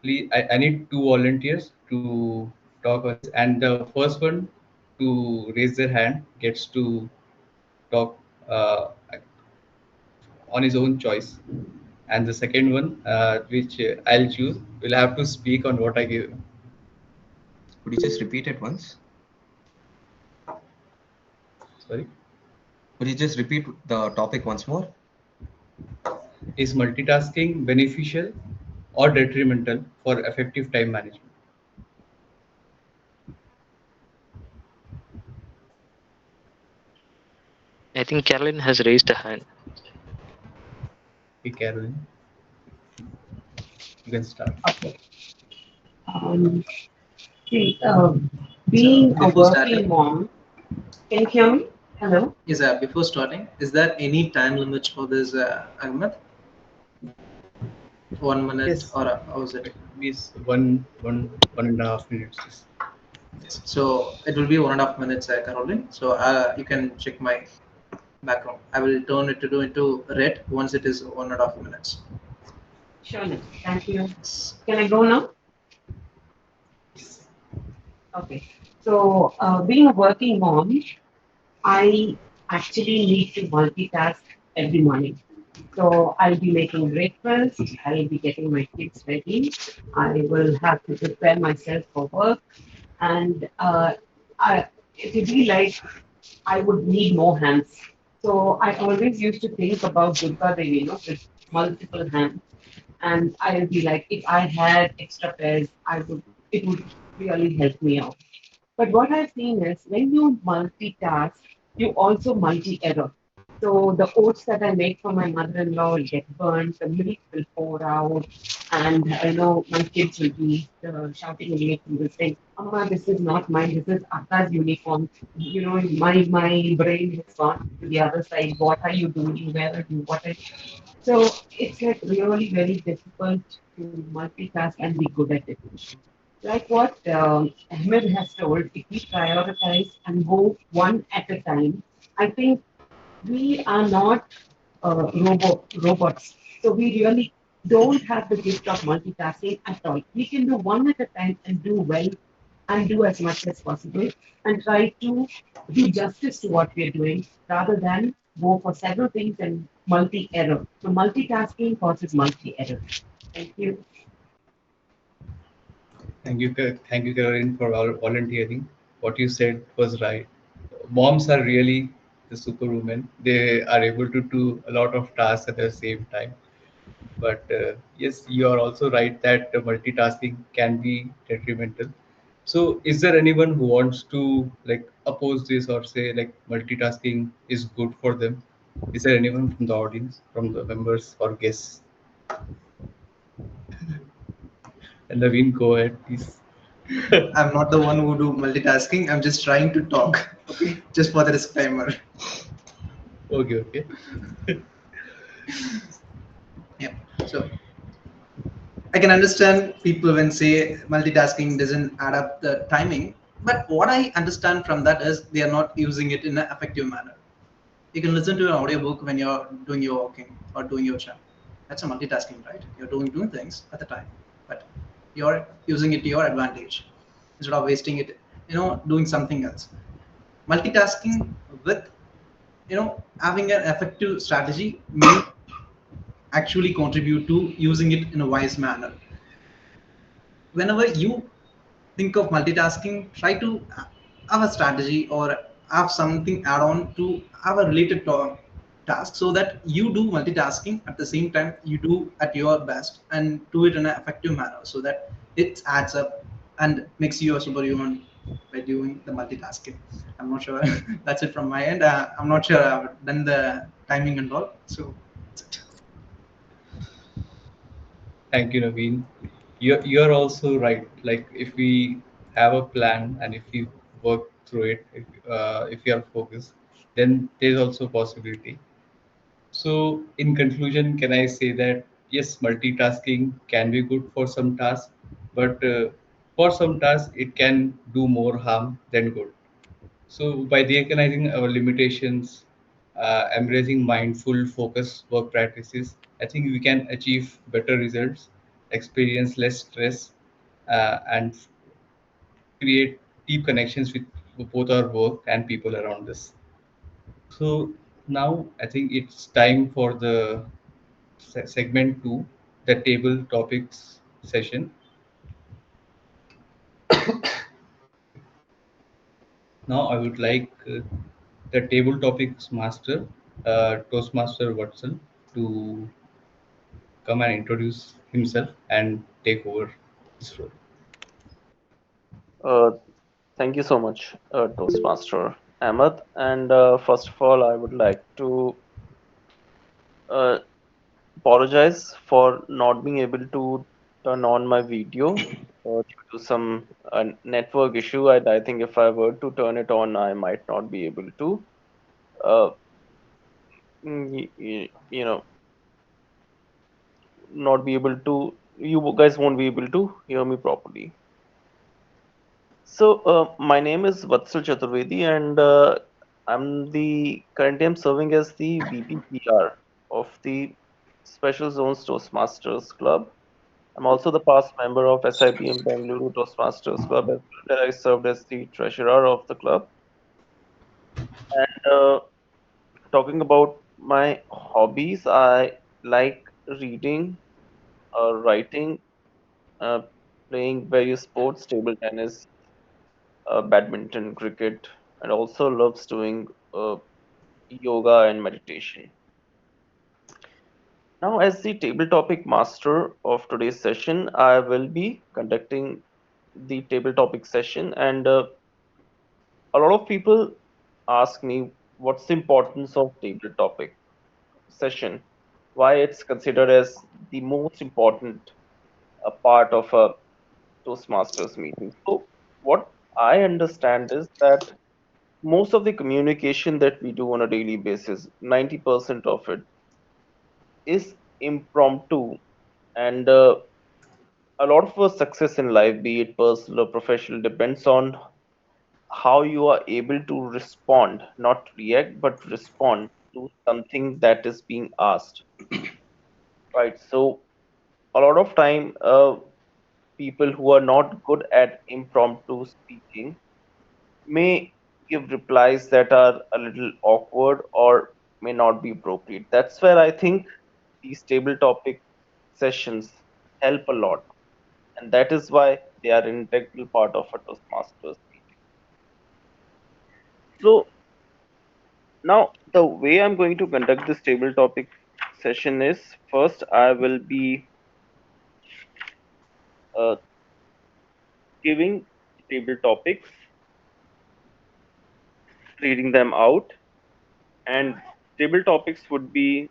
Please, I need two volunteers to talk on this, and the first one to raise their hand gets to talk on his own choice, and the second one, which I'll choose, will have to speak on what I give. Could you just repeat it once? Sorry. Could you just repeat the topic once more? Is multitasking beneficial or detrimental for effective time management? I think Caroline has raised a hand. Hey, Caroline, you can start. Okay. See, being a before working starting, mom, can you hear me? Hello? Yes, before starting, is there any time limit for this, Ahmed? 1 minute, Yes. or how is it? Please, one and a half minutes. Yes. So it will be 1.5 minutes, Caroline. So you can check my background. I will turn it into red once it is 1.5 minutes. Sure, Nick. Thank you. Can I go now? Okay. So, being a working mom, I actually need to multitask every morning. So I'll be making breakfast, I'll be getting my kids ready, I will have to prepare myself for work, and it would be like I would need more hands. So I always used to think about Durga Devi, with multiple hands, and I would be like, if I had extra pairs, it would really help me out. But what I've seen is when you multitask, you also multi-error. So the oats that I make for my mother-in-law will get burnt, the milk will pour out, and my kids will be shouting at me from this thing, Amma, this is not mine, this is Akka's uniform. My brain has gone to the other side. What are you doing? Where are you? So it's like really very difficult to multitask and be good at it. Like what Ahmed has told, if we prioritize and go one at a time, I think we are not robots. So we really don't have the gift of multitasking at all. We can do one at a time and do well and do as much as possible and try to do justice to what we are doing rather than go for several things and multi-error. So multitasking causes multi-error. Thank you. Thank you, Caroline, for volunteering. What you said was right. Moms are really the superwomen. They are able to do a lot of tasks at the same time. But yes, you are also right that multitasking can be detrimental. So, is there anyone who wants to oppose this or say multitasking is good for them? Is there anyone from the audience, from the members or guests? And Naveen, go ahead, please. I'm not the one who do multitasking. I'm just trying to talk. Okay, just for the disclaimer. Okay. Yeah. So I can understand people when say multitasking doesn't add up the timing, but what I understand from that is they are not using it in an effective manner. You can listen to an audiobook when you're doing your walking or doing your gym. That's a multitasking, right? You're doing things at the time, but you're using it to your advantage instead of wasting it, doing something else. Multitasking with having an effective strategy may actually contribute to using it in a wise manner. Whenever you think of multitasking, try to have a strategy or have something add on to have a related task so that you do multitasking at the same time you do at your best and do it in an effective manner so that it adds up and makes you a superhuman by doing the multitasking. I'm not sure. That's it from my end. I'm not sure I've done the timing and all. So that's it. Thank you, Naveen. You're also right. Like if we have a plan and if we work through it, if we are focused, then there's also possibility. So in conclusion, can I say that yes, multitasking can be good for some tasks, but for some tasks it can do more harm than good. So by recognizing our limitations, embracing mindful focus work practices, I think we can achieve better results, experience less stress, and create deep connections with both our work and people around us. So now I think it's time for the segment two, the table topics session. Now I would like the table topics master, Toastmaster Watson, to come and introduce himself and take over this role. Uh, Thank you so much, Toastmaster Ahmed. And first of all, I would like to uh, apologize for not being able to turn on my video due to some network issue. I think if I were to turn it on, I might not be able to. Uh, you know, not be able to. You guys won't be able to hear me properly. So, my name is Vatsal Chaturvedi, and currently I'm serving as the VP PR of the Special Zones Toastmasters Club. I'm also the past member of SIPM Bengaluru Toastmasters Club, as well, where I served as the treasurer of the club. And talking about my hobbies, I like reading, writing, uh, playing various sports, table tennis, badminton, cricket, and also loves doing yoga and meditation. Now, as the table topic master of today's session, I will be conducting the table topic session, and a lot of people ask me what's the importance of table topic session, why it's considered as the most important part of a Toastmasters meeting. So, what I understand is that most of the communication that we do on a daily basis, 90% of it is impromptu, and a lot of our success in life, be it personal or professional, depends on how you are able to respond, not react, but respond to something that is being asked. Right. So a lot of time, people who are not good at impromptu speaking may give replies that are a little awkward or may not be appropriate. That's where I think these table topic sessions help a lot, and that is why they are an integral part of a Toastmasters meeting. So now the way I'm going to conduct this table topic session is, first I will be uh, giving table topics, reading them out, and table topics would be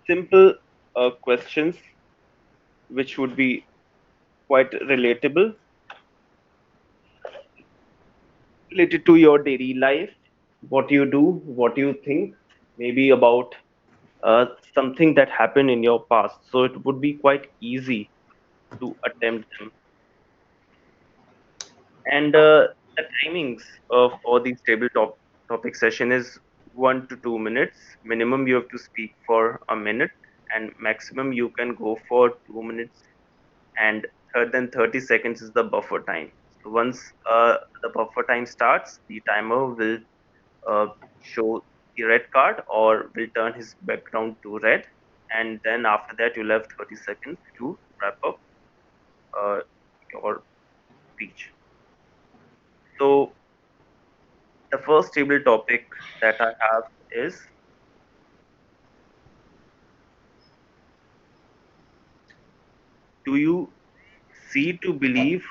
simple questions which would be quite relatable, related to your daily life, what you do, what you think, maybe about something that happened in your past. So it would be quite easy to attempt them. And the timings for these topic session is 1 to 2 minutes. Minimum you have to speak for a minute, and maximum you can go for 2 minutes. And then 30 seconds is the buffer time. So once the buffer time starts, the timer will show the red card or will turn his background to red, and then after that you'll have 30 seconds to wrap up uh, your speech. So the first table topic that I have is, do you see to believe?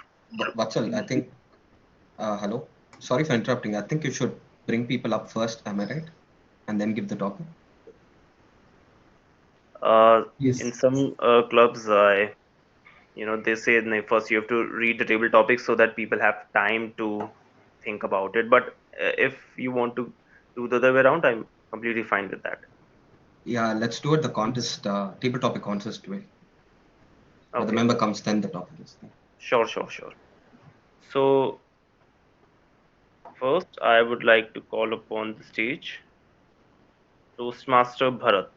Vatsal, I think, hello. Sorry for interrupting. I think you should bring people up first. Am I right? And then give the topic. Yes. In some clubs, they say first you have to read the table topics so that people have time to think about it. But if you want to do the other way around, I'm completely fine with that. Yeah, let's do it the contest, table topic contest way. Where the Okay. member comes, then the topic is there. Sure. So first, I would like to call upon the stage Toastmaster Bharat.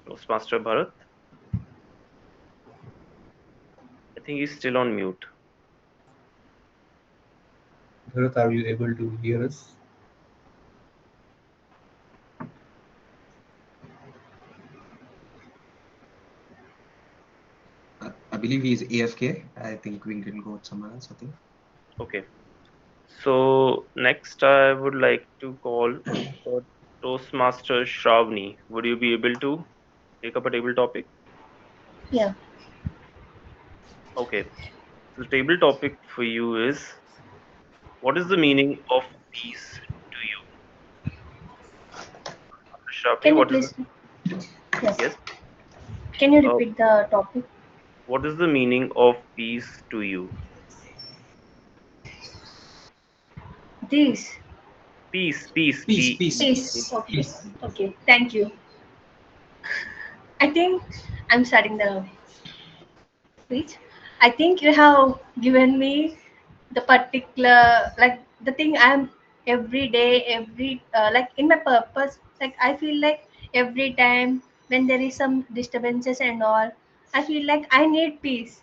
Toastmaster Bharat. I think he's still on mute. Bharat, are you able to hear us? I believe he's AFK. I think we can go with someone else, I think. Okay. So next, I would like to call for Toastmaster Shravani. Would you be able to take up a table topic? Yeah. Okay. So the table topic for you is, what is the meaning of peace to you? Shravani, Can you what is please? Yes. yes? Can you Uh, repeat the topic? what is the meaning of peace to you? This. Peace. Peace. Peace. Okay. Okay. Thank you. I think I'm starting the speech. I think you have given me the particular, like the thing I'm every day, every like in my purpose, like I feel like every time when there is some disturbances and all, I feel like I need peace,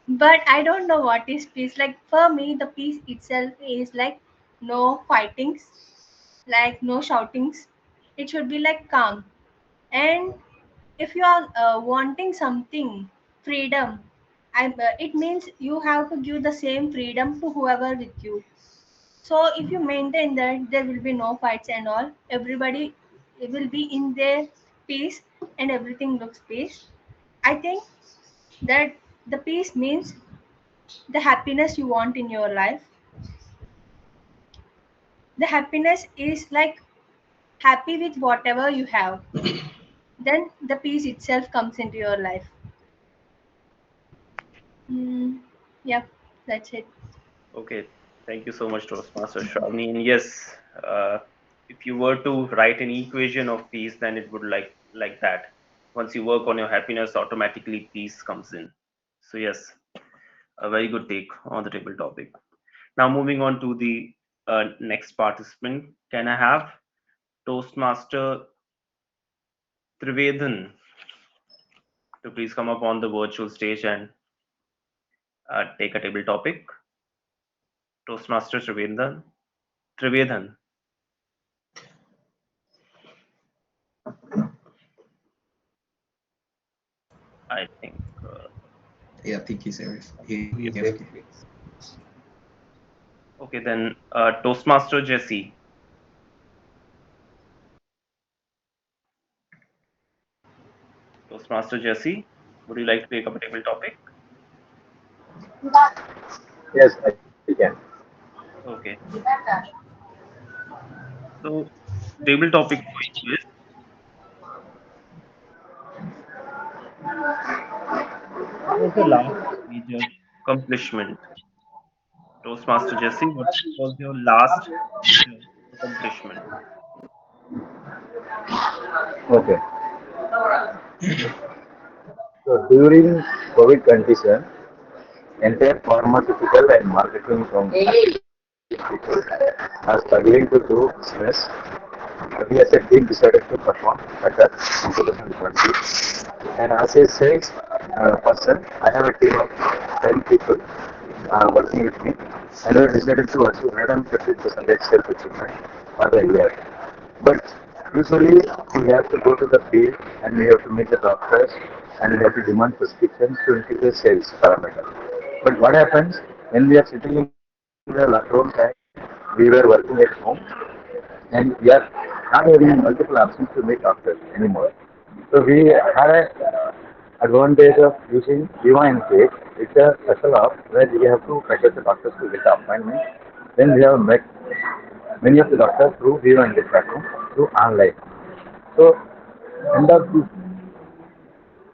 but I don't know what is peace. Like for me, the peace itself is like no fightings, like no shoutings. It should be like calm. And if you are wanting something, freedom, it means you have to give the same freedom to whoever with you. So if you maintain that, there will be no fights and all. Everybody will be in their peace and everything looks peace. I think that the peace means the happiness you want in your life. The happiness is like happy with whatever you have. Then the peace itself comes into your life. Mm, yeah, that's it. Okay, thank you so much, Toastmaster Shravani. And yes, uh, if you were to write an equation of peace, then it would like that. Once you work on your happiness, automatically peace comes in. So yes, a very good take on the table topic. Now moving on to the next participant. Can I have Toastmaster Trivedhan to please come up on the virtual stage and take a table topic? Toastmaster Trivedhan. Trivedhan. I think. Yeah, I think he's Yes, AFK. Okay, then Toastmaster Jesse. Toastmaster Jesse, would you like to take up a table topic? Yes, I can. Okay. So, table topic for you is what was your last major accomplishment? Toastmaster Jesse, what was your last major accomplishment? Okay. So during COVID condition, entire pharmaceutical and marketing companies are struggling to do business. We as a team decided to perform better in 2020. And as a sales person, I have a team of 10 people working with me. And we decided to achieve 150% sales achievement for the year. But usually we have to go to the field and we have to meet the doctors and we have to demand prescriptions to increase the sales parameter. But what happens when we are sitting in the lockdown time, we were working at home and we are not having multiple options to meet doctors anymore. So we had a advantage of using Viva Engage. It's a special app where we have to pressure the doctors to get the appointment. Then we have met many of the doctors through Viva Engage platform through online. So end of the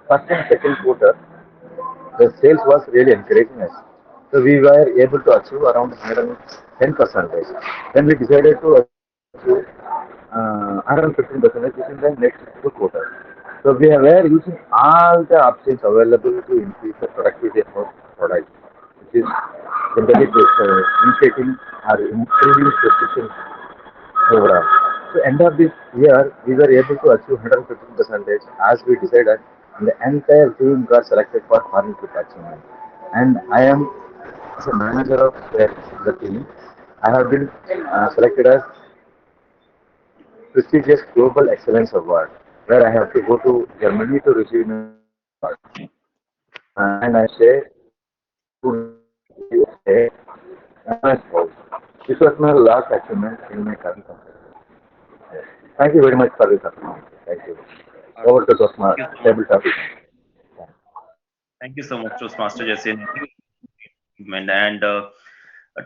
first and second quarter, the sales was really encouraging us. So we were able to achieve around 110%. Then we decided to achieve 115% within the next two quarters. So we were using all the options available to increase the productivity of our product, which is generally initiating or improving prescription program. So end of this year, we were able to achieve 115% as we decided, and the entire team got selected for partnership achievement. And I am as a manager of the team. I have been selected as prestigious Global Excellence Award, where I have to go to Germany to receive an award. And I stay 2 days in USA and my spouse. This was my last achievement in my current company. Yes. Thank you very much for this opportunity. Thank you. Over to Tosma, Thank you so much. table topic. Thank you so much, Toastmaster Jesse. And I think achievement. And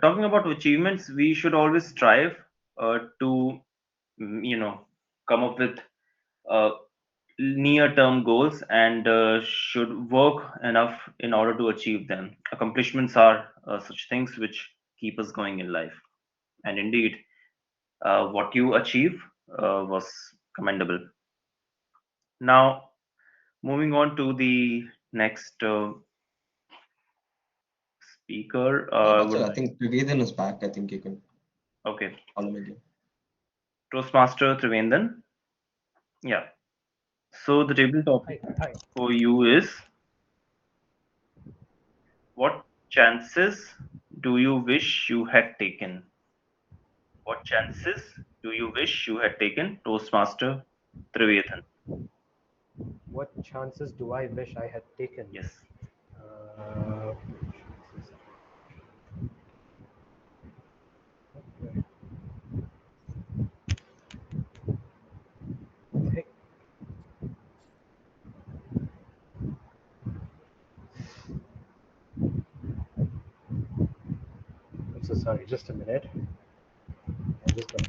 talking about achievements, we should always strive to, come up with uh, near-term goals and should work enough in order to achieve them. Accomplishments are such things which keep us going in life. And indeed, what you achieve was commendable. Now, moving on to the next speaker, That's it. I think Trivedhan is back. I think you can. Okay. All of India. Toastmaster Trivendran. Yeah. So the table topic Hi. for you is, what chances do you wish you had taken? What chances do you wish you had taken, Toastmaster Trivendran? What chances do I wish I had taken? Yes. Uh, hey, I'm so sorry. Just a minute. I'm just gonna...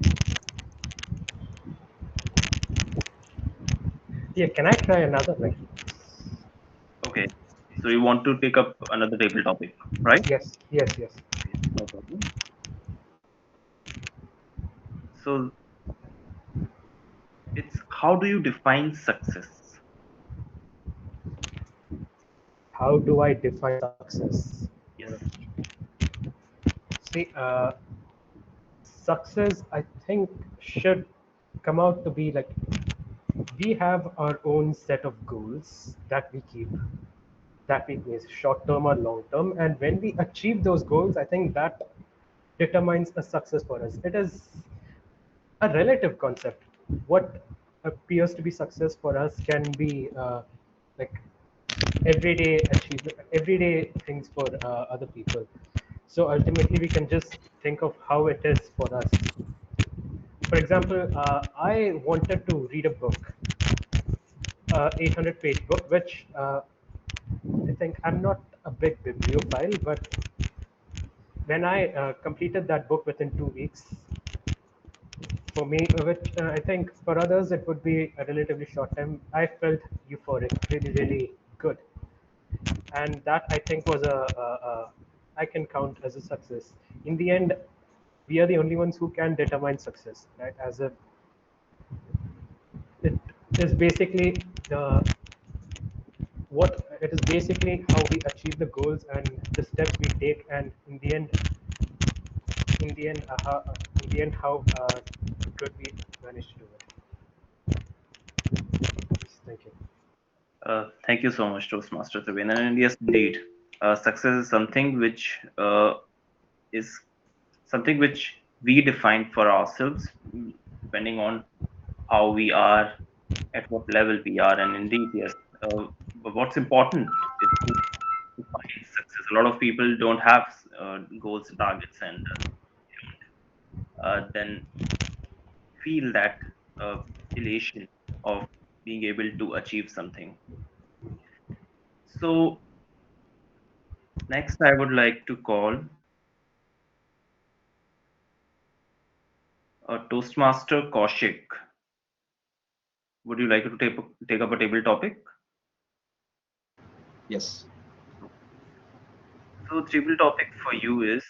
Yeah, can I try another? Like, Okay. So you want to take up another table topic, right? yes. No problem. So it's, how do you define success? How do I define success? Yes. See, success, I think, should come out to be like, we have our own set of goals that we keep, that we place short term or long term, and when we achieve those goals, I think that determines a success for us. It is a relative concept. What appears to be success for us can be like everyday achievement, everyday things for other people. So ultimately, we can just think of how it is for us. For example, I wanted to read a book, 800-page book, which I think I'm not a big bibliophile, but when I completed that book within 2 weeks, for me, which I think for others it would be a relatively short time, I felt euphoric, really, really good. And that I think was I can count as a success. In the end, we are the only ones who can determine success, right? As a, it is basically the it is basically how we achieve the goals and the steps we take, and in the end, how good we manage to do it. Thank you. Thank you so much, Toastmaster Trivendran. And yes, indeed, success is something which is something which we define for ourselves, depending on how we are, at what level we are, and indeed, yes. But what's important is to define success. A lot of people don't have goals, targets, and then feel that elation of being able to achieve something. So next, I would like to call Toastmaster Kaushik. Would you like to take up a table topic? Yes. So, table topic for you is,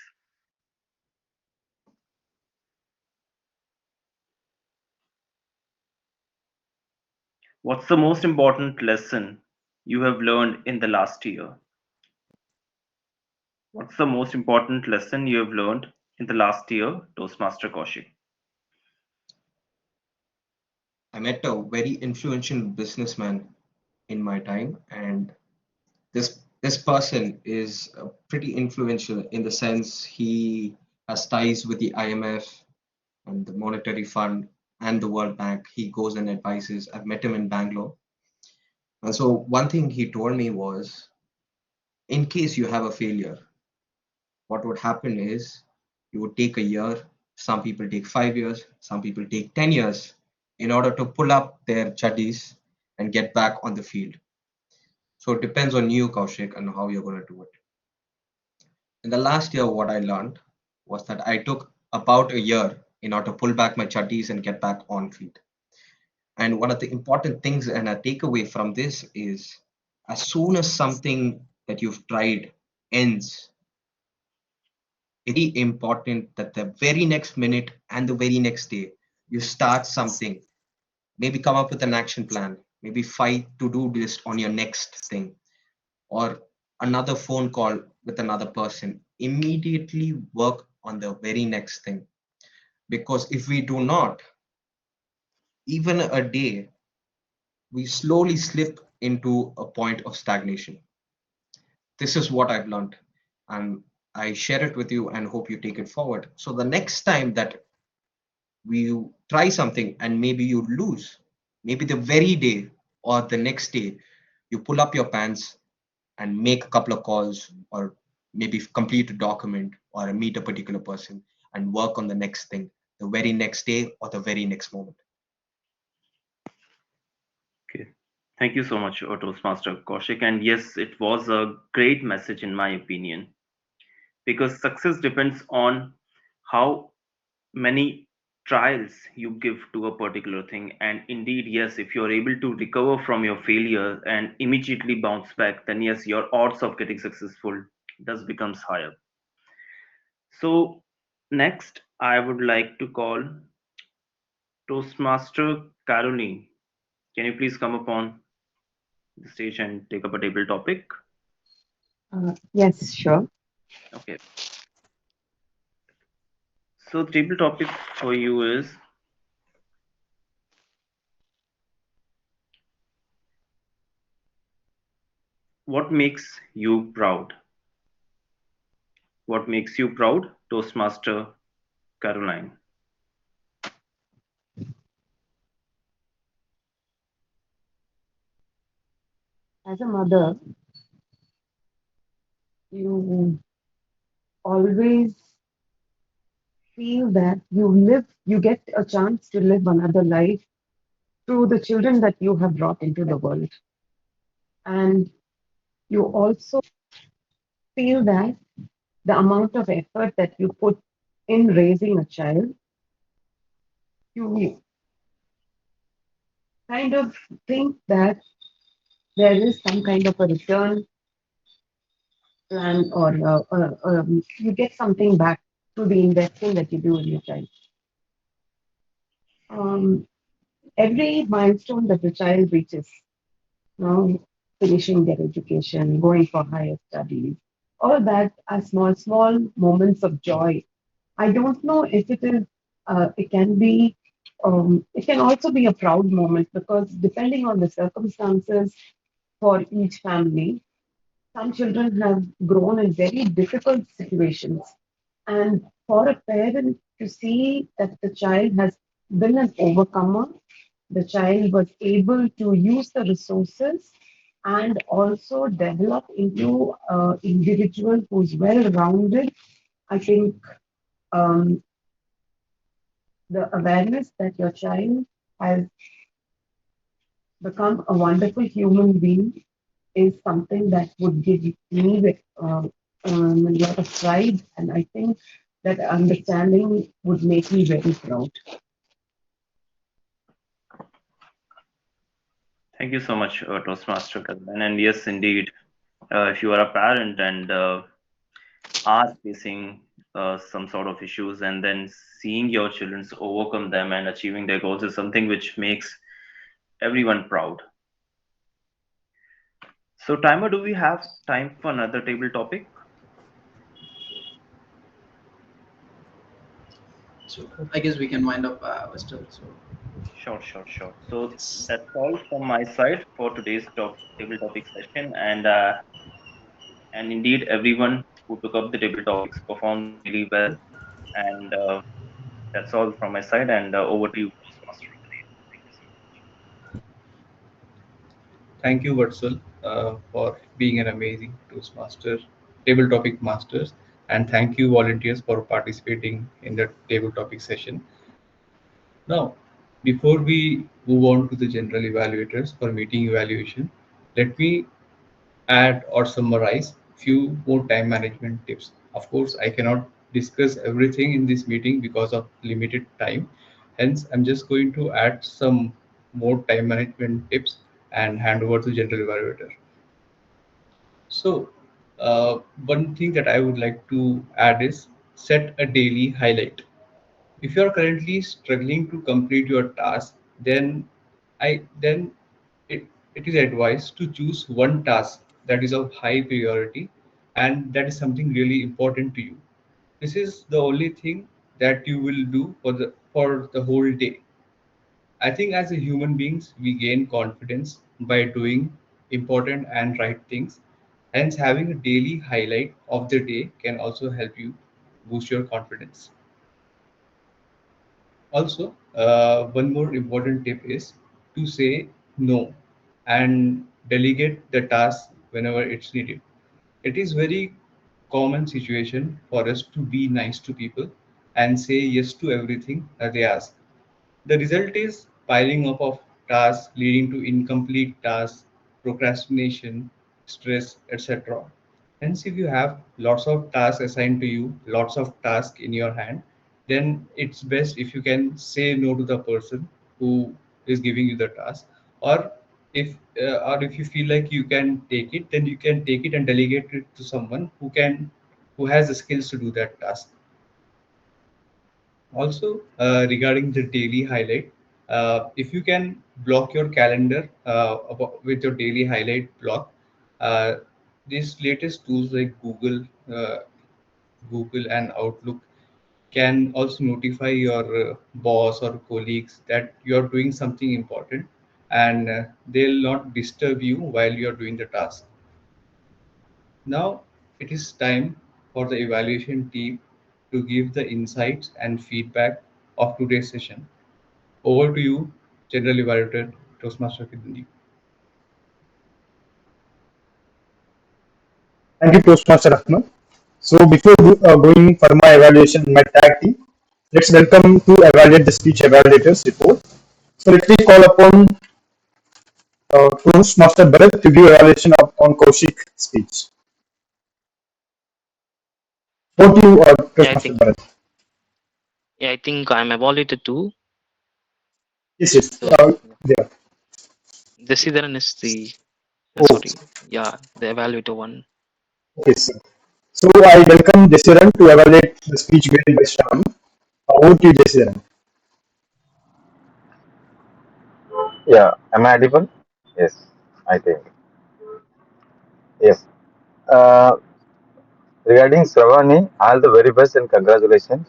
what's the most important lesson you have learned in the last year? What's the most important lesson you have learned in the last year, Toastmaster Kaushik? I met a very influential businessman in my time, and this person is pretty influential in the sense he has ties with the IMF and the Monetary Fund and the World Bank. He goes and advises. I've met him in Bangalore. And so one thing he told me was, in case you have a failure, what would happen is you would take a year. Some people take 5 years, some people take 10 years in order to pull up their chuddies and get back on the field. So it depends on you, Kaushik, and how you're going to do it. In the last year, what I learned was that I took about a year in order to pull back my chuddies and get back on field. And one of the important things and a takeaway from this is, as soon as something that you've tried ends, very important that the very next minute and the very next day you start something. Maybe come up with an action plan, maybe fight to do list on your next thing, or another phone call with another person. Immediately work on the very next thing. Because if we do not, even a day, we slowly slip into a point of stagnation. This is what I've learned, and I share it with you and hope you take it forward. So the next time that you try something and maybe you lose, maybe the very day or the next day, you pull up your pants and make a couple of calls, or maybe complete a document or meet a particular person and work on the next thing the very next day or the very next moment. Okay. Thank you so much, Toastmaster Kaushik. And yes, it was a great message in my opinion, because success depends on how many trials you give to a particular thing. And indeed, yes, if you're able to recover from your failure and immediately bounce back, then yes, your odds of getting successful does becomes higher. So next, I would like to call Toastmaster Caroline. Can you please come upon the stage and take up a table topic? Yes, sure. Okay. So the table topic for you is what makes you proud? What makes you proud, Toastmaster Caroline? As a mother, you always feel that you get a chance to live another life through the children that you have brought into the world. And you also feel that the amount of effort that you put in raising a child, you kind of think that there is some kind of a return plan, or you get something back to the investing that you do in your child. Um, every milestone that the child reaches, now finishing their education, going for higher studies, all that are small, small moments of joy. I don't know if it is, it can be, it can also be a proud moment, because depending on the circumstances for each family, some children have grown in very difficult situations. And for a parent to see that the child has been an overcomer, the child was able to use the resources and also develop into an individual who's well rounded. I think um, the awareness that your child has become a wonderful human being is something that would give me a lot of pride, and I think that understanding would make me very proud. Thank you so much, Toastmaster Caroline. And yes, indeed, if you are a parent and are facing some sort of issues, and then seeing your children overcome them and achieving their goals is something which makes everyone proud. So, Timer, do we have time for another table topic? So I guess we can wind up, Western. So Sure. So that's all from my side for today's table topic session, and indeed, everyone who took up the table topics performed really well, and that's all from my side. And over to you, Toastmaster. Thank you, Vatsal, for being an amazing Toastmaster, table topic masters, and thank you, volunteers, for participating in the table topic session. Now, before we move on to the general evaluators for meeting evaluation, let me add or summarize few more time management tips. Of course, I cannot discuss everything in this meeting because of limited time. Hence, I'm just going to add some more time management tips and hand over to general evaluator. So, one thing that I would like to add is set a daily highlight. If you are currently struggling to complete your task, then it, it is advised to choose one task that is of high priority and that is something really important to you. This is the only thing that you will do for the whole day. I think as a human beings, we gain confidence by doing important and right things. Hence, having a daily highlight of the day can also help you boost your confidence. Also, one more important tip is to say no and delegate the task whenever it's needed. It is very common situation for us to be nice to people and say yes to everything that they ask. The result is piling up of tasks leading to incomplete tasks, procrastination, stress, etc. Hence, if you have lots of tasks assigned to you, lots of tasks in your hand, then it's best if you can say no to the person who is giving you the task. Or if you feel like you can take it, then you can take it and delegate it to someone who has the skills to do that task. Also, regarding the daily highlight, if you can block your calendar with your daily highlight block, uh, these latest tools like Google and Outlook can also notify your boss or colleagues that you are doing something important, and they'll not disturb you while you are doing the task. Now it is time for the evaluation team to give the insights and feedback of today's session. Over to you, General Evaluator Toastmaster Kidandi. Thank you, Toastmaster Ahmed. So before going for my evaluation in my tag team, let's welcome to evaluate the speech evaluators report. So let me call upon Toastmaster Bharat to give evaluation on Kaushik's speech. Over to you, Yeah, I Toastmaster think Bharat. yeah, I think I'm evaluated too. Yes, yes. So Yeah. Desidaran is the Oh, sorry, yeah, the evaluator one. okay, sir. So I welcome Desiran to evaluate the speech given by Shravani. Over to you, Desiran. Yeah, am I audible? Yes, I think. Yes. Uh, Regarding Sravani, all the very best and congratulations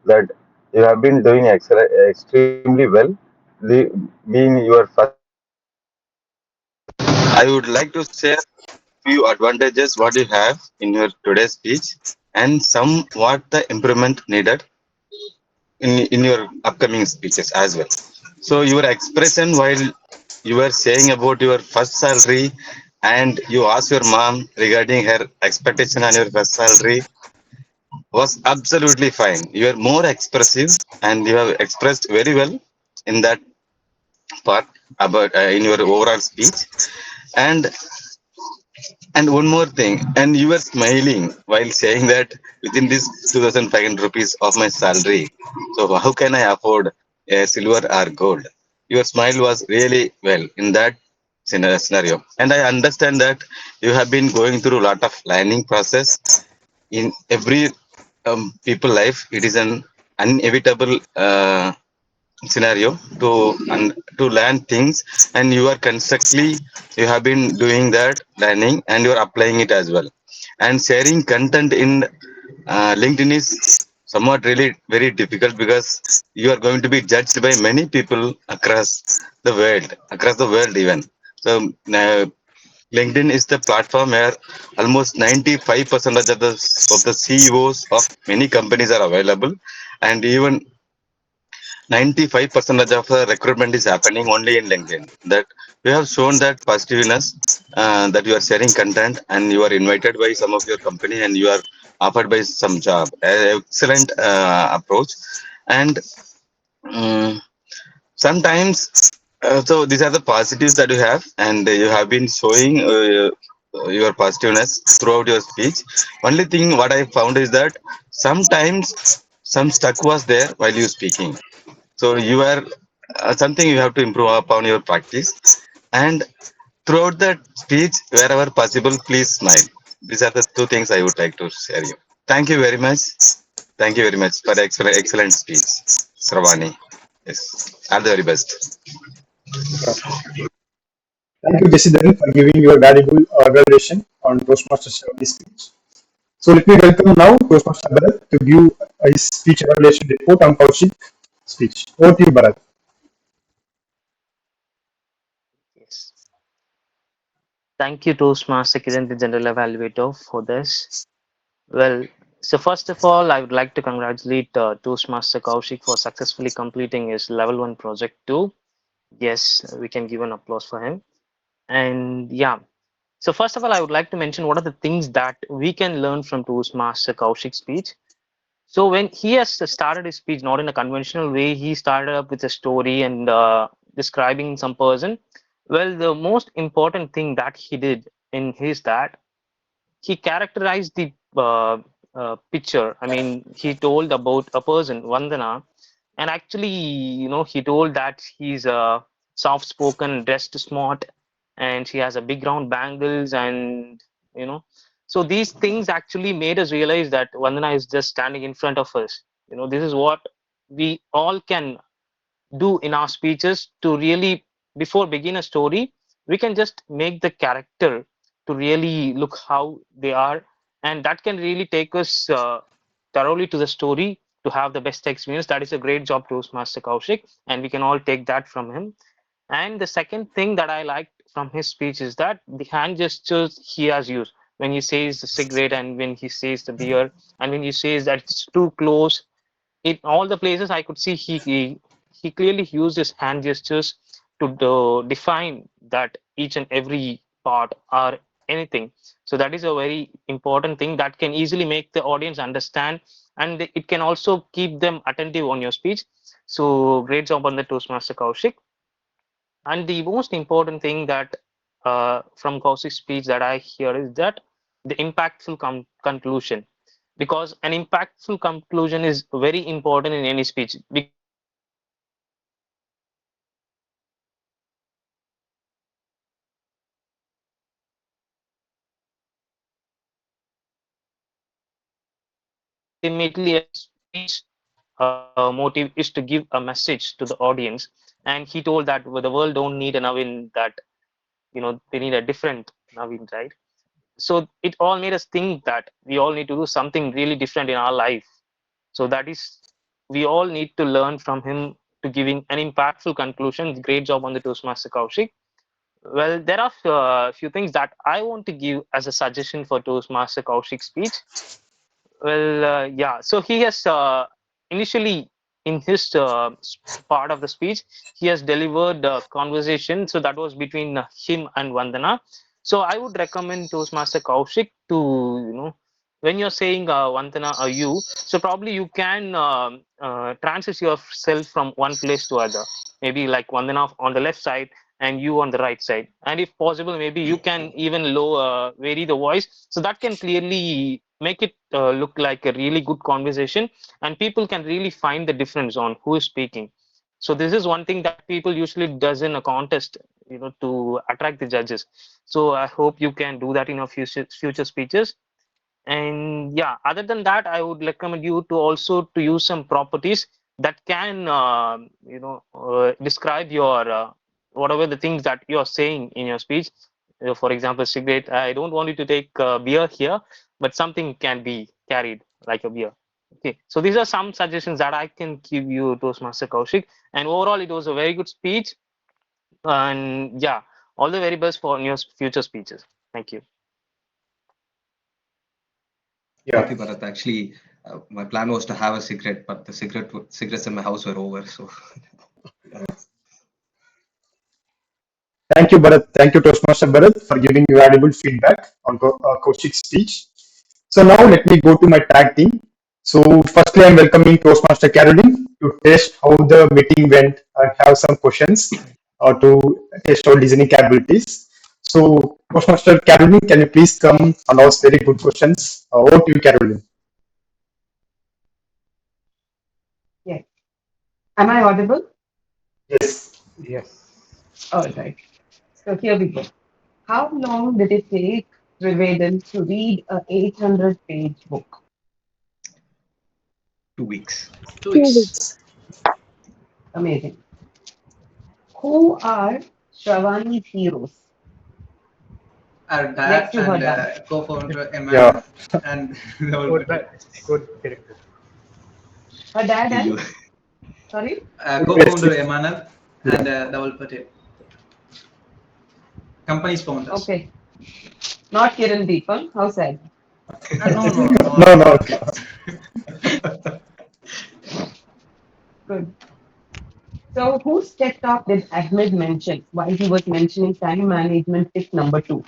that you have been doing extremely well. Being your first, I would like to share few advantages what you have in your today's speech and somewhat the improvement needed in your upcoming speeches as well. So your expression while you were saying about your first salary and you asked your mom regarding her expectation on your first salary was absolutely fine. You are more expressive and you have expressed very well in that part about in your overall speech. And one more thing, and you were smiling while saying that within this 2,500 rupees of my salary. So how can I afford a silver or gold? Your smile was really well in that scenario. And I understand that you have been going through a lot of learning process in every people life. It is an inevitable scenario to learn things, and you are constantly you have been doing that learning and you are applying it as well. And sharing content in LinkedIn is somewhat really very difficult because you are going to be judged by many people across the world even. So uh, LinkedIn is the platform where almost 95% of the CEOs of many companies are available, and even 95% of the recruitment is happening only in LinkedIn. That we have shown that positiveness, that you are sharing content and you are invited by some of your company and you are offered by some job. Excellent approach. And um, sometimes, so these are the positives that you have, and you have been showing your positiveness throughout your speech. Only thing what I found is that sometimes some stuck was there while you speaking, so you are something you have to improve upon your practice. And throughout that speech, wherever possible, please smile. These are the two things I would like to share you. Thank you very much. Thank you very much for the excellent speech, Sravani. Yes, all the very best. Thank you, Desiran, for giving your valuable evaluation on Toastmaster Shravani's speech. So let me welcome now Toastmaster Bharat to give his speech evaluation report on Kaushik speech. Over to you, Bharat. Yes. Thank you, Toastmaster Kiran, the General Evaluator, for this. Well, so first of all, I would like to congratulate Toastmaster Kaushik for successfully completing his level 1 project 2. Yes, we can give an applause for him. And yeah, so first of all, I would like to mention what are the things that we can learn from Toastmaster Kaushik's speech. So when he has started his speech not in a conventional way, he started up with a story and describing some person. Well, the most important thing that he did in his that he characterized the picture. I mean, he told about a person, Vandana, and actually, he told that he's soft spoken, dressed smart, and she has a big round bangles, and you know. So these things actually made us realize that Vandana is just standing in front of us. This is what we all can do in our speeches to really, before begin a story, we can just make the character to really look how they are, and that can really take us thoroughly to the story to have the best experience. That is a great job, Toastmaster Kaushik, and we can all take that from him. And the second thing that I liked from his speech is that the hand gestures he has used when he says the cigarette and when he says the beer and when he says that it's too close. In all the places I could see, he clearly used his hand gestures to define that each and every part or anything. So that is a very important thing that can easily make the audience understand, and it can also keep them attentive on your speech. So great job on the Toastmaster Kaushik. And the most important thing that from Kaushik's speech that I hear is that the impactful conclusion, because an impactful conclusion is very important in any speech, because ultimately a speech motive is to give a message to the audience. And he told that the world don't need a Navin, that they need a different Navin, right? So it all made us think that we all need to do something really different in our life. So that is, we all need to learn from him to giving an impactful conclusion. Great job on the Toastmaster Kaushik. Well, there are a few things that I want to give as a suggestion for Toastmaster Kaushik's speech. Well, yeah. So he has initially in his part of the speech, he has delivered a conversation. So that was between him and Vandana. So I would recommend Toastmaster Kaushik to, when you're saying Vandana or you, so probably you can transit yourself from one place to other. Maybe like Vandana on the left side and you on the right side. And if possible, maybe you can even vary the voice. So that can clearly make it look like a really good conversation, and people can really find the difference on who is speaking. So this is one thing that people usually does in a contest, to attract the judges. So I hope you can do that in your future speeches. And yeah, other than that, I would recommend you to also to use some properties that can describe your whatever the things that you're saying in your speech. For example, cigarette, I don't want you to take beer here, but something can be carried like a beer. Okay, so these are some suggestions that I can give you, Toastmaster Kaushik. And overall, it was a very good speech. And yeah, all the very best for your future speeches. Thank you. Thank you, Bharat. Actually, my plan was to have a cigarette, but the cigarettes in my house were over. So, Thank you, Bharat. Thank you, Toastmaster Bharat, for giving valuable feedback on Kaushik's speech. So now let me go to my tag team. So firstly, I'm welcoming Toastmaster Caroline to test how the meeting went and have some questions or to test our listening capabilities. So Toastmaster Caroline, can you please come and ask very good questions? Over to you, Caroline. Yes. Am I audible? Yes. Yes. All right. So here we go. How long did it take Triveden to read a 800-page book? 2 weeks. 2 weeks. Amazing. Who are Shravani's heroes? Our dad Next to her and dad. co-founder Yeah. Emmanuel and Rahul Good, Patel. good character. Her dad You. and sorry. Co-founder Emmanuel Yeah. and Rahul Patel. Company's founders. Okay. Not Kiran Deep, huh? How sad. No, No, no. not that. Good. So whose TED talk did Ahmed mention while he was mentioning time management tip number 2?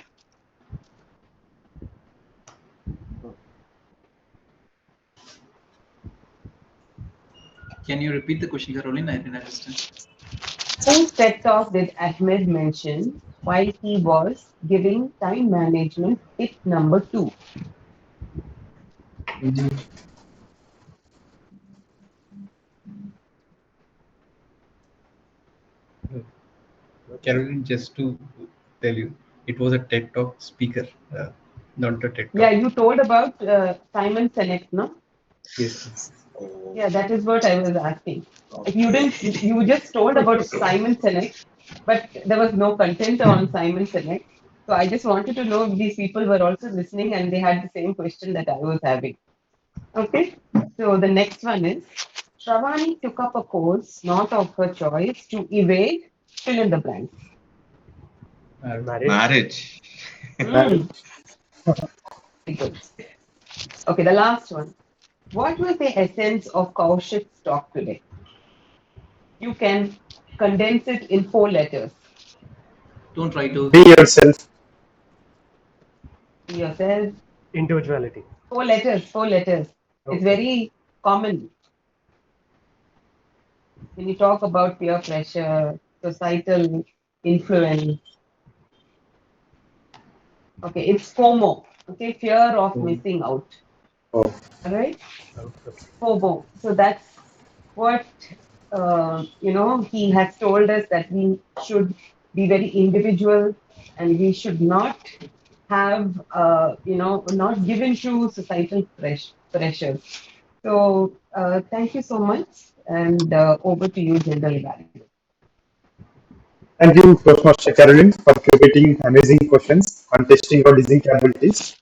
Can you repeat the question, Caroline? I didn't understand. Whose TED talk did Ahmed mention while he was giving time management tip number 2? Caroline, just to tell you, it was a TED Talk speaker, not a TED Yeah, Talk. you told about Simon Sinek, no? Yes. Yeah, that is what I was asking. If you didn't, you just told about Simon Sinek, but there was no content on Simon Sinek. So I just wanted to know if these people were also listening and they had the same question that I was having. Okay, so the next one is Shravani took up a course not of her choice to evade fill in the blanks. Marriage. Mm. Very good. Okay, the last one. What was the essence of Kaushik's talk today? You can condense it in 4 letters. Don't try to Be yourself. Be yourself. Individuality. 4 letters, 4 letters. Okay. It's very common. When you talk about peer pressure, societal influence. Okay, it's FOMO. Okay, fear of missing out. Oh. All right? Okay. FOMO. So that's what he has told us, that we should be very individual and we should not have not given to societal pressures. So thank you so much, and over to you, General Evaluator. Thank you, Toastmaster Caroline, for curating amazing questions and testing our listening capabilities.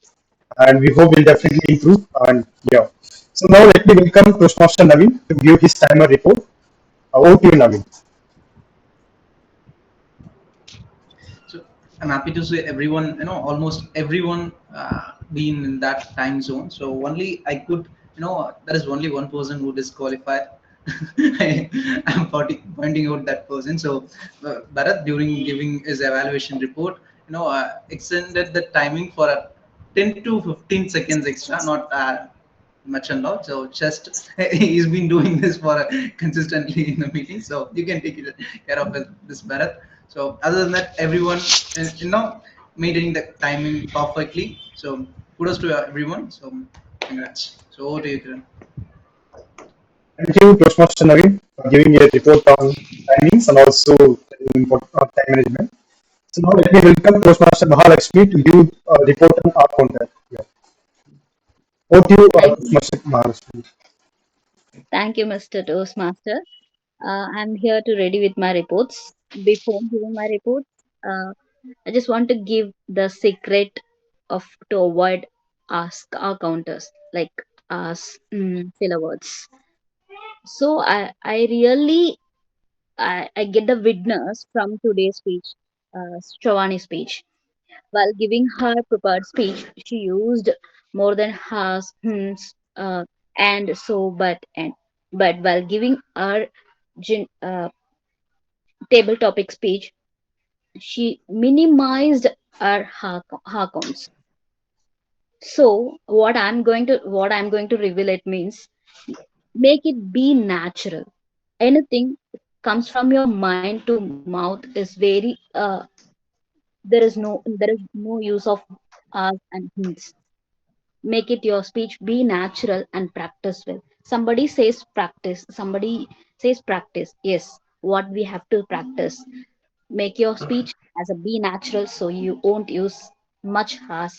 And we hope we'll definitely improve. And yeah. So now let me welcome Toastmaster Naveen to give his timer report. Over to you, Naveen. So I'm happy to say everyone, almost everyone being in that time zone. So only I could, there is only one person who disqualified. I'm pointing out that person. So Bharat, during giving his evaluation report, extended the timing for 10 to 15 seconds extra, not much and lot. So just he's been doing this for consistently in the meeting. So you can take care of this, Bharat. So other than that, everyone, maintaining the timing perfectly. So kudos to everyone. So congrats. So over to you, Kiran. Thank you, Toastmaster Naveen, for giving a report on timings and also time management. So now let me welcome Toastmaster Mahalakshmi to give a report on our counter. Yeah. Over to you, Toastmaster Mahalakshmi. Thank you, Mr. Toastmaster. I'm here to ready with my reports. Before giving my reports, uh, I just want to give the secret of to avoid ask our counters like ask filler words. So I really I get the witness from today's speech, Shravani's speech. While giving her prepared speech, she used more than has, and so, but, and. But while giving her table topic speech, she minimized her counts. So what I'm going to reveal it means make it be natural. Anything comes from your mind to mouth is very there is no use of and hints. Make it your speech be natural and practice well. Somebody says practice, yes, what we have to practice. Make your speech as a be natural so you won't use much harsh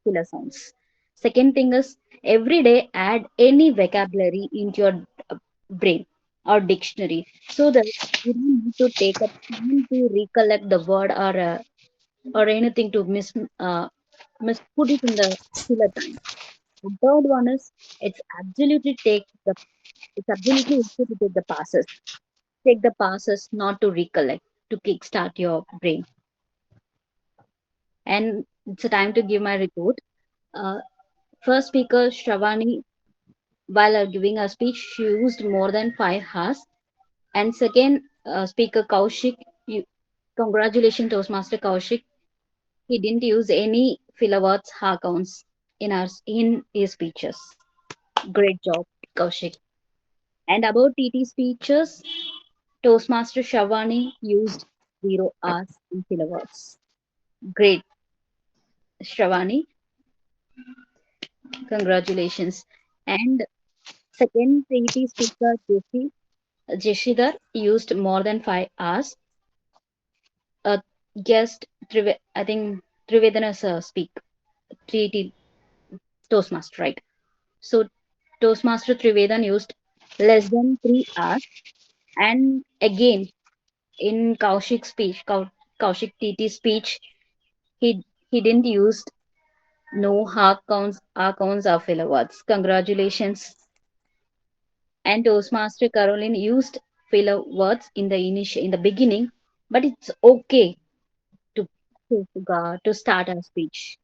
filler sounds. Second thing is every day add any vocabulary into your brain or dictionary so that you don't need to take up time to recollect the word or or anything to miss put it in the filler time. The third one is it's absolutely take the it's absolutely okay to take the passes. Take the passes not to recollect, to kickstart your brain. And it's a time to give my report. Uh, First speaker Shravani, while giving a speech, she used more than 5 hours. And second speaker Kaushik, congratulations Toastmaster Kaushik. He didn't use any filler words, ha counts in his speeches. Great job, Kaushik. And about TT speeches, Toastmaster Shavani used 0 hours in filler words. Great, Shravani. Congratulations. And second TT speaker Jeshidhar used more than 5 hours. Guest I think Trivedana's speak TT Toastmaster, right? So Toastmaster Trivedan used less than 3 hours. And again, in Kaushik's speech, Kaushik TT's speech, he didn't use no hard counts or filler words. Congratulations. And Toastmaster Caroline used filler words in the beginning, but it's okay to to start a speech.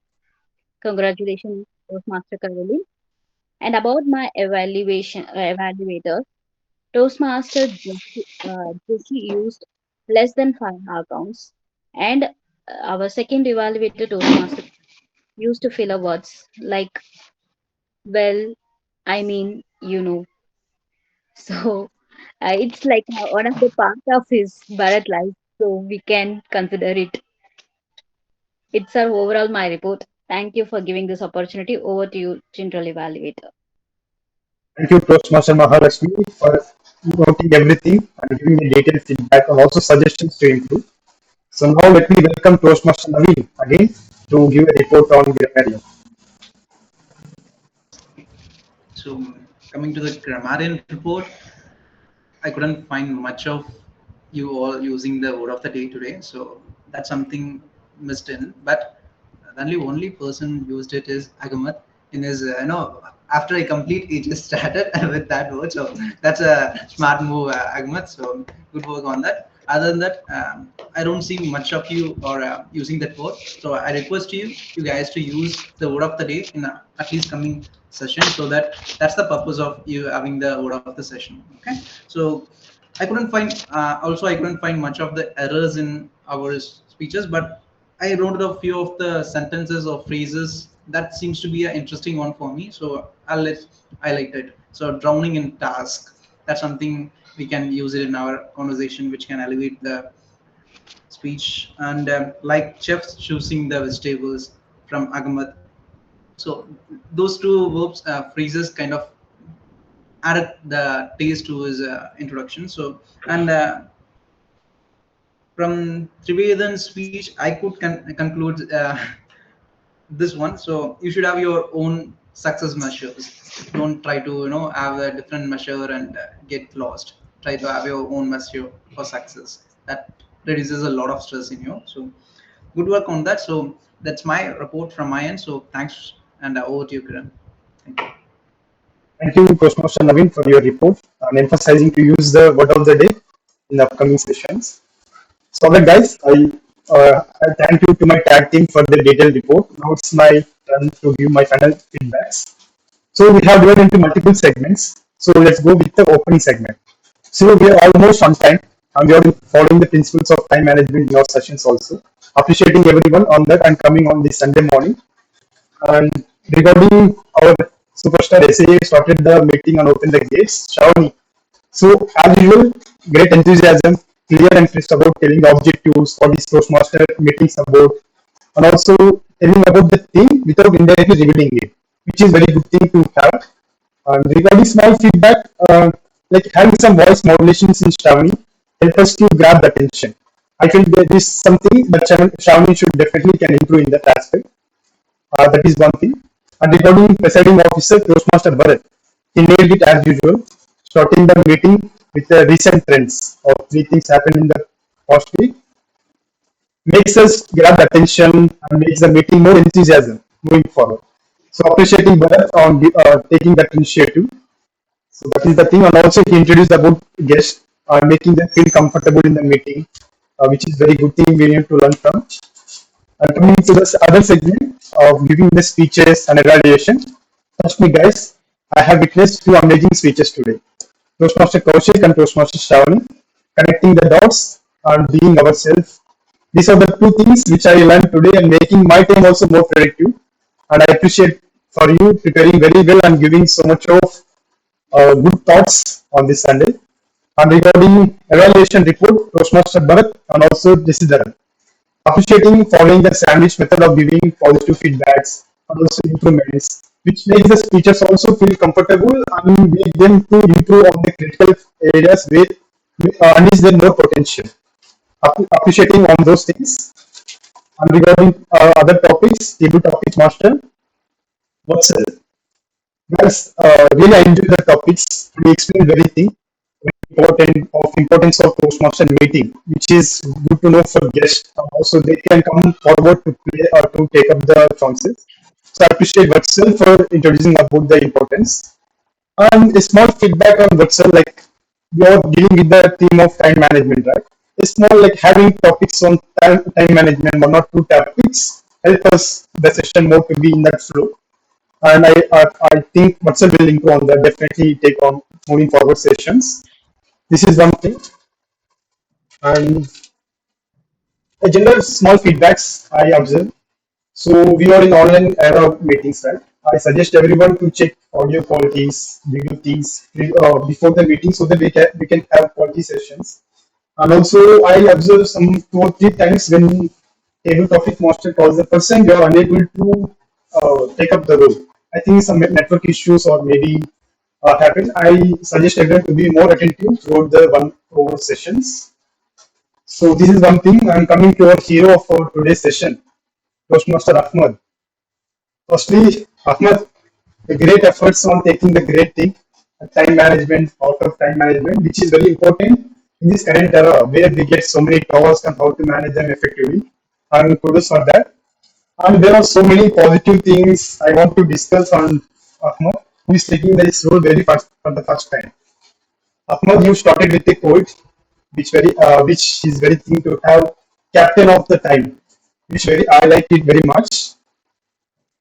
Congratulations, Toastmaster Caroline. And about my evaluator, Toastmaster Jesse used less than 5 hour counts, and our second evaluator, Toastmaster, used to filler words like, well, I mean, you know. So it's like one of the part of his Bharat life, so we can consider it. It's our overall my report. Thank you for giving this opportunity. Over to you, General Evaluator. Thank you, Toastmaster Mahalakshmi, for noting everything and giving me detailed feedback and also suggestions to improve. So now let me welcome Toastmaster Naveen again to give a report on grammarian. So coming to the grammarian report, I couldn't find much of you all using the word of the day today. So that's something missed in. But the only person used it is Agamat in his, after I complete, he just started with that word. So that's a smart move, Agamat. So good work on that. Other than that, I don't see much of you or using that word. So I request you guys to use the word of the day in at least coming session, so that's the purpose of you having the word of the session. Okay. So I couldn't find I couldn't find much of the errors in our speeches, but I wrote a few of the sentences or phrases that seems to be an interesting one for me. So I'll highlight it. So drowning in task. That's something we can use it in our conversation, which can elevate the speech. And like chefs choosing the vegetables from Agamat. So those two verbs, phrases, kind of added the taste to his introduction. So and from Trivedan's speech, I could conclude this one. So you should have your own success measures. Don't try to have a different measure and get lost. Try to have your own measure for success. That reduces a lot of stress in you. So good work on that. So that's my report from my end. So thanks, and over to you, Kiran. Thank you. Thank you, Toastmaster Naveen, for your report and emphasizing to use the word of the day in the upcoming sessions. So, alright, guys, I thank you to my tag team for the detailed report. Now it's my turn to give my final feedbacks. So, we have divided into multiple segments. So, let's go with the opening segment. So, we are almost on time and we are following the principles of time management in our sessions also. Appreciating everyone on that and coming on this Sunday morning. And regarding our superstar SAA started the meeting and opened the gates, Shravani. So, as usual, great enthusiasm, clear and crisp about telling the objectives, what is Toastmaster meetings about, and also telling about the thing without indirectly revealing it, which is very good thing to have. And regarding small feedback, like having some voice modulations in Shravani help us to grab the attention. I feel there is something that Shravani should definitely can improve in that aspect. That is one thing. And regarding presiding officer, Toastmaster Bharat, he nailed it as usual, starting the meeting with the recent trends of three things happened in the past week. makes us grab attention and makes the meeting more enthusiasm moving forward. So appreciating Bharat on taking that initiative. So that is the thing, and also he introduced about guests, making them feel comfortable in the meeting, which is very good thing we need to learn from. And coming to this other segment of giving the speeches and evaluation, trust me guys, I have witnessed two amazing speeches today. Toastmaster Kaushik and Toastmaster Shravani, connecting the dots and being ourselves. These are the two things which I learned today and making my time also more productive. And I appreciate for you preparing very well and giving so much of good thoughts on this Sunday. And regarding evaluation report, Toastmaster Bharat and also Jesidaran. Appreciating following the sandwich method of giving positive feedbacks and also improvements, which makes the speakers also feel comfortable and make them to improve on the critical areas where unleash their more potential. Appreciating on those things. And regarding other topics, table topics master, what's guys, really I enjoy the topics. We explain very thing importance of Toastmaster meeting, which is good to know for guests. Also, they can come forward to play or to take up the chances. So I appreciate Vatsal for introducing about the importance. And a small feedback on Vatsal, like you're dealing with the theme of time management, right? It's more like having topics on time management, one or two topics, help us the session more to be in that flow. And I think Vatsal will improve on that, definitely take on moving forward sessions. This is one thing. And a general small feedbacks I observe. So we are in online era of meetings, right? I suggest everyone to check audio qualities, video things before the meeting so that we can have quality sessions. And also I observe some 2 or 3 times when table topic master calls the person, you are unable to take up the role. I think some network issues or maybe happen. I suggest everyone to be more attentive throughout the 1 hour sessions. So this is one thing. I'm coming to our hero for today's session, Toastmaster Ahmad. Firstly, Ahmad, the great efforts on taking the great thing, time management, out of time management, which is very important in this current era where we get so many tasks and how to manage them effectively. And kudos for that. And there are so many positive things I want to discuss on Ahmad, who is taking this role very fast for the first time. Ahmad, you started with a quote, which is very thing to have captain of the time, which I like it very much.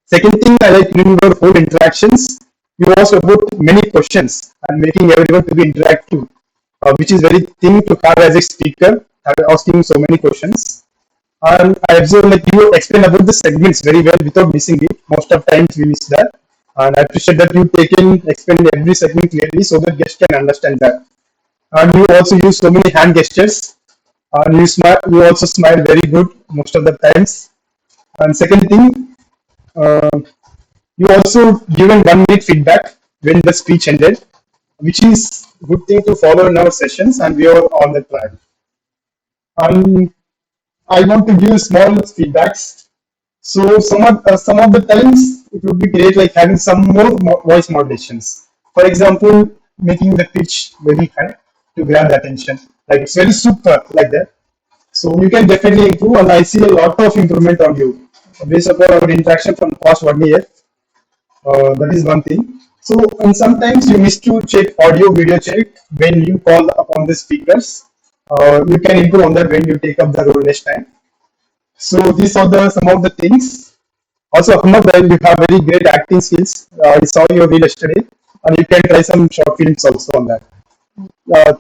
Second thing I like in your whole interactions, you asked about many questions and making everyone to be interactive, which is very thing to have as a speaker, asking so many questions. And I observe like you explain about the segments very well without missing it. Most of times we miss that. And I appreciate that you explain every segment clearly so that guests can understand that. And you also use so many hand gestures. And you also smile very good most of the times. And second thing, you also given 1 minute feedback when the speech ended, which is good thing to follow in our sessions, and we are on the track. I want to give small feedbacks. So some of the times it would be great like having some more voice modulations. For example, making the pitch very high to grab the attention. Like it's very super like that. So you can definitely improve, and I see a lot of improvement on you based upon our interaction from past 1 year. That is one thing. So and sometimes you miss to check audio video check when you call upon the speakers. You can improve on that when you take up the role next time. So these are some of the things. Also, Ahmad, you have very great acting skills. I saw your reel yesterday, and you can try some short films also on that.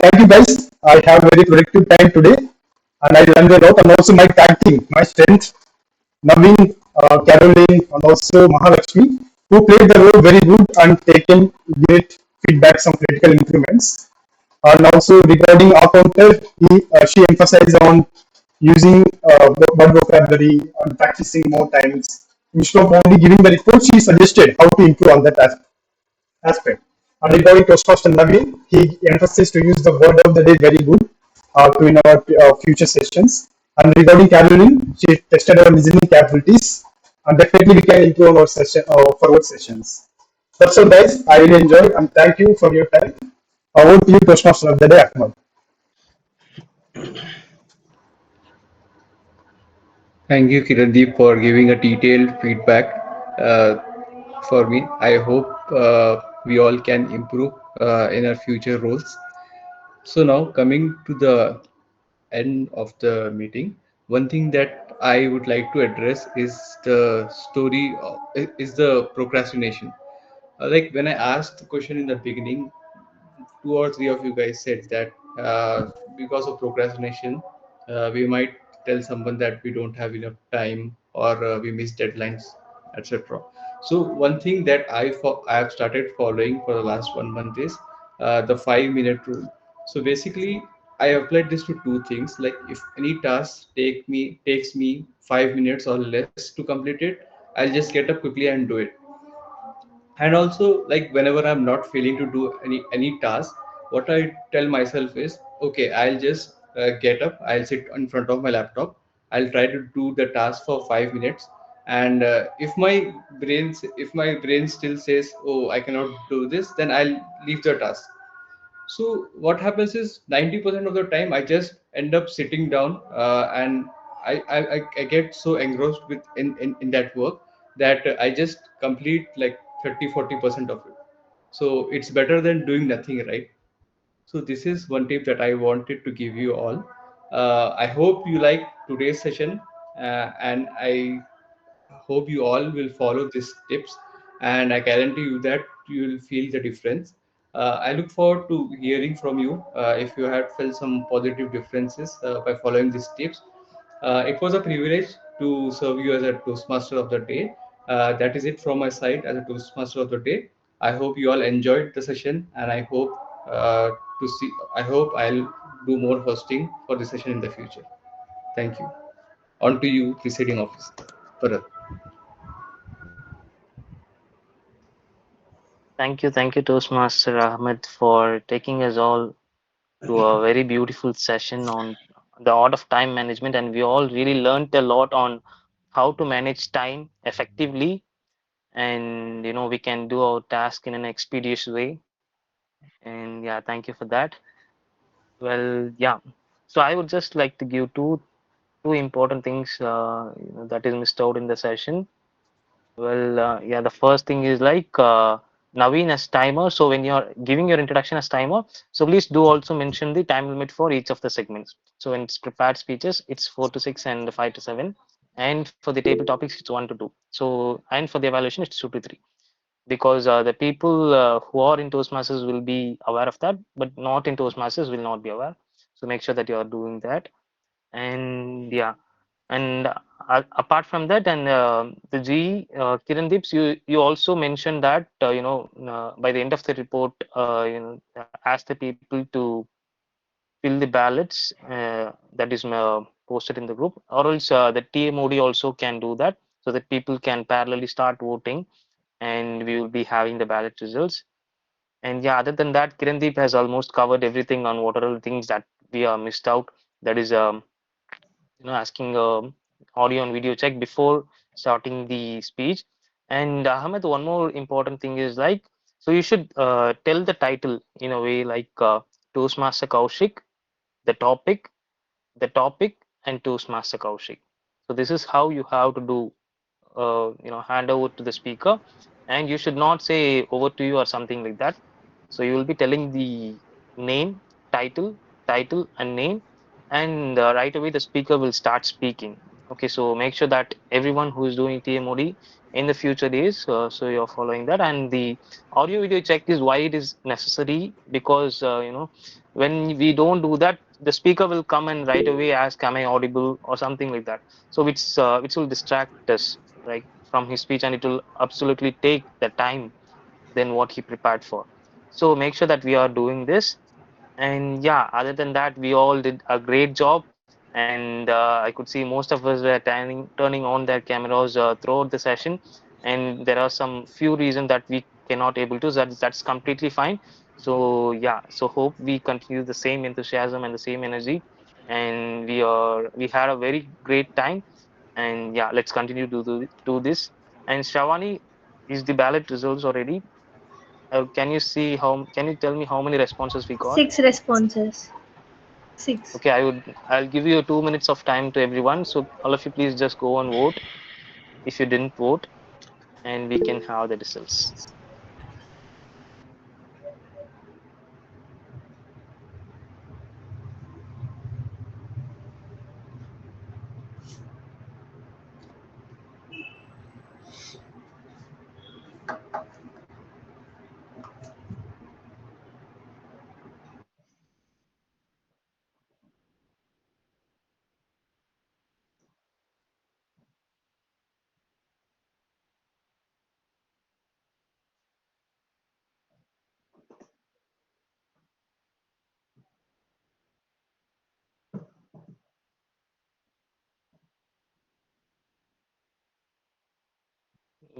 Thank you, guys. I have very productive time today, and I learned a lot. And also my tag team, my strength, Naveen, Caroline, and also Mahalakshmi, who played the role very good and taken great feedback, some critical improvements. And also regarding our counter, she emphasized on using word vocabulary and practicing more times. Instead of only giving the report, she suggested how to improve on that aspect. And regarding Toastmaster Naveen, he emphasized to use the word of the day very good to in our future sessions. And regarding Caroline, she tested our listening capabilities, and definitely we can improve our session, forward sessions. That's all, guys. I really enjoyed, and thank you for your time. Over to you, Toastmaster of the day, Ahmad. Thank you, Kirandeep, for giving a detailed feedback uh, for me. I hope we all can improve in our future roles. So now coming to the end of the meeting, one thing that I would like to address is the is the procrastination. Like when I asked the question in the beginning, two or three of you guys said that because of procrastination, we might tell someone that we don't have enough time or we miss deadlines, etc. So one thing that I have started following for the last 1 month is the 5 minute rule. So basically, I applied this to two things. Like if any task takes me 5 minutes or less to complete it, I'll just get up quickly and do it. And also, like whenever I'm not feeling to do any task, what I tell myself is, okay, I'll just get up, I'll sit in front of my laptop, I'll try to do the task for 5 minutes. And if my brain still says, oh, I cannot do this, then I'll leave the task. So what happens is 90% of the time I just end up sitting down, and I get so engrossed in that work that I just complete like 30-40% of it. So it's better than doing nothing, right? So this is one tip that I wanted to give you all. I hope you like today's session, and I hope you all will follow these tips, and I guarantee you that you will feel the difference. I look forward to hearing from you if you had felt some positive differences by following these tips. It was a privilege to serve you as a Toastmaster of the day. That is it from my side as a Toastmaster of the day. I hope you all enjoyed the session, and I hope to see. I hope I'll do more hosting for the session in the future. Thank you. On to you, presiding officer. Bharat. Thank you, Toastmaster Ahmed, for taking us all to a very beautiful session on the art of time management. And we all really learned a lot on how to manage time effectively. And, we can do our task in an expeditious way. And yeah, thank you for that. Well, yeah. So I would just like to give two important things that is missed out in the session. Well, yeah, the first thing is like Naveen as timer. So when you're giving your introduction as timer, so please do also mention the time limit for each of the segments. So in its prepared speeches, it's 4 to 6 and 5 to 7. And for the table topics, it's 1 to 2. So, and for the evaluation, it's 2 to 3. Because the people who are in Toastmasters will be aware of that, but not in Toastmasters will not be aware. So make sure that you are doing that. And yeah, and apart from that, and the Kirandeeps, you also mentioned that by the end of the report, ask the people to fill the ballots that is posted in the group, or else the TMOD also can do that, so that people can parallelly start voting, and we will be having the ballot results. And yeah, other than that, Kirandeep has almost covered everything on what are the things that we are missed out. That is asking audio and video check before starting the speech. And Ahmed, one more important thing is like, so you should tell the title in a way like Toastmaster Kaushik, the topic, and Toastmaster Kaushik. So this is how you have to do, hand over to the speaker, and you should not say over to you or something like that. So you will be telling the name, title, and name, and right away the speaker will start speaking. Okay, so make sure that everyone who is doing TMOD in the future days, so you're following that. And the audio video check is why it is necessary, because when we don't do that, the speaker will come and right away ask, "Am I audible?" or something like that. So which will distract us, right, from his speech, and it will absolutely take the time than what he prepared for. So make sure that we are doing this. And yeah, other than that, we all did a great job. And I could see most of us were turning on their cameras throughout the session. And there are some few reasons that we cannot able to. That's completely fine. So yeah, so hope we continue the same enthusiasm and the same energy. And we had a very great time. And yeah, let's continue to do this. And Shravani, is the ballot results already? Can you see how? Can you tell me how many responses we got? 6 responses. 6. Okay, I'll give you 2 minutes of time to everyone. So all of you please just go and vote if you didn't vote, and we can have the results.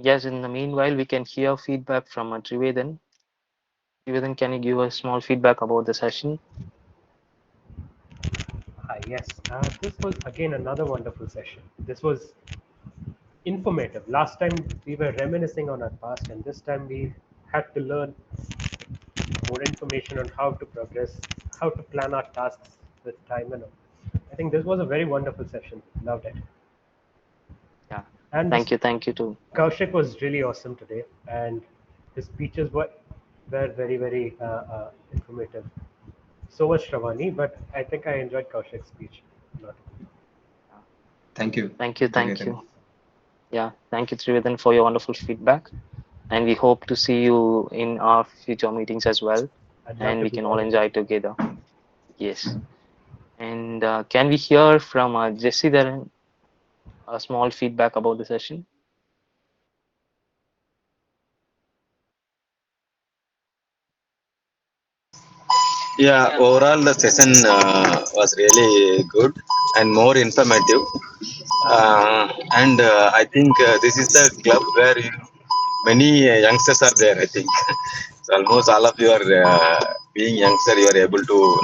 Yes, in the meanwhile, we can hear feedback from Trivedan. Trivedan, can you give a small feedback about the session? Yes, this was again another wonderful session. This was informative. Last time we were reminiscing on our past, and this time we had to learn more information on how to progress, how to plan our tasks with time and all. I think this was a very wonderful session. Loved it. Yeah. And Thank you too. Kaushik was really awesome today, and his speeches were very informative. So was Shravani, but I think I enjoyed Kaushik's speech a lot. Thank you. Thank you. Trivedan. Yeah, thank you, Trivedan, for your wonderful feedback. And we hope to see you in our future meetings as well. I'd love And to we be can there all again. enjoy together. Yes. And can we hear from Jesse there a small feedback about the session? Yeah, overall the session was really good and more informative. And I think this is the club where many youngsters are there. I think so almost all of you are being youngster. You are able to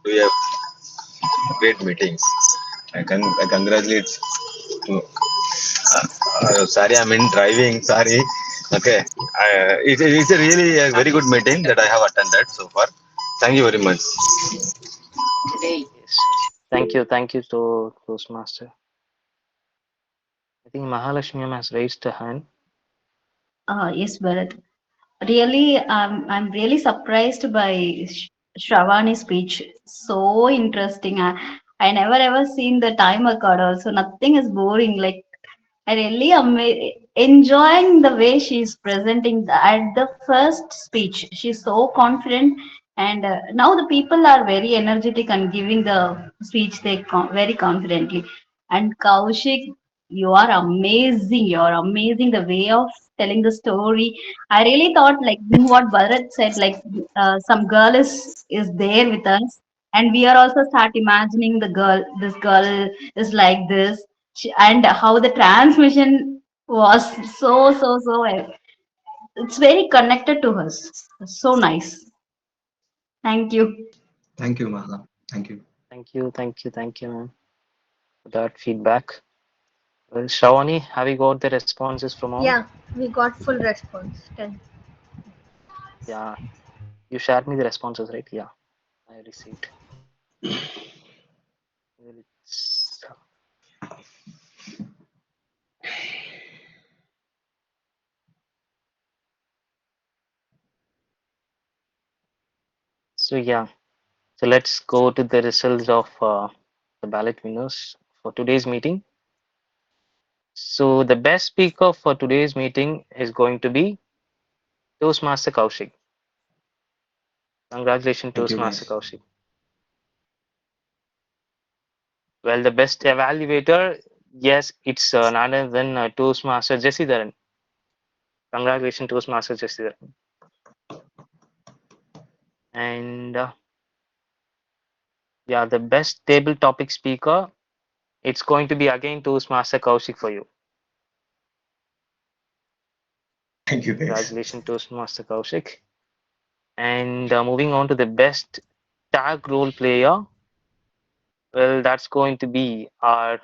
do a great meetings. I congratulate. Sorry, I'm in driving. Sorry. Okay. It's a really a very good meeting that I have attended so far. Thank you very much. Yes. Thank you to Toastmaster. I think Mahalakshmi ma'am has raised her hand. Yes, Bharat. Really, I'm really surprised by Shravani's speech. So interesting. I never ever seen the timer card also. Nothing is boring. Like I really am enjoying the way she's presenting at the first speech. She's so confident, and now the people are very energetic and giving the speech they very confidently. And Kaushik, you are amazing. You are amazing. The way of telling the story. I really thought like what Bharat said, like some girl is there with us, and we are also start imagining the girl. This girl is like this and how the transmission was so it's very connected to us. So nice. Thank you. Thank you, Mahala. Thank you. Thank you, ma'am, for that feedback. Well, Shravani, have you got the responses from all? Yeah, we got full response. 10. Yeah, you shared me the responses, right? Yeah, I received. Well, so yeah, so let's go to the results of the ballot winners for today's meeting. So the best speaker for today's meeting is going to be Toastmaster Kaushik. Congratulations, Thank you, Toastmaster guys. Kaushik. Well, the best evaluator, yes, it's none other than Toastmaster Jesse Dharan. Congratulations, Toastmaster Jesse Dharan. And yeah, the best table topic speaker, it's going to be again Toastmaster Kaushik for you. Thank you, guys. Congratulations, Toastmaster Kaushik. And moving on to the best tag role player, well, that's going to be our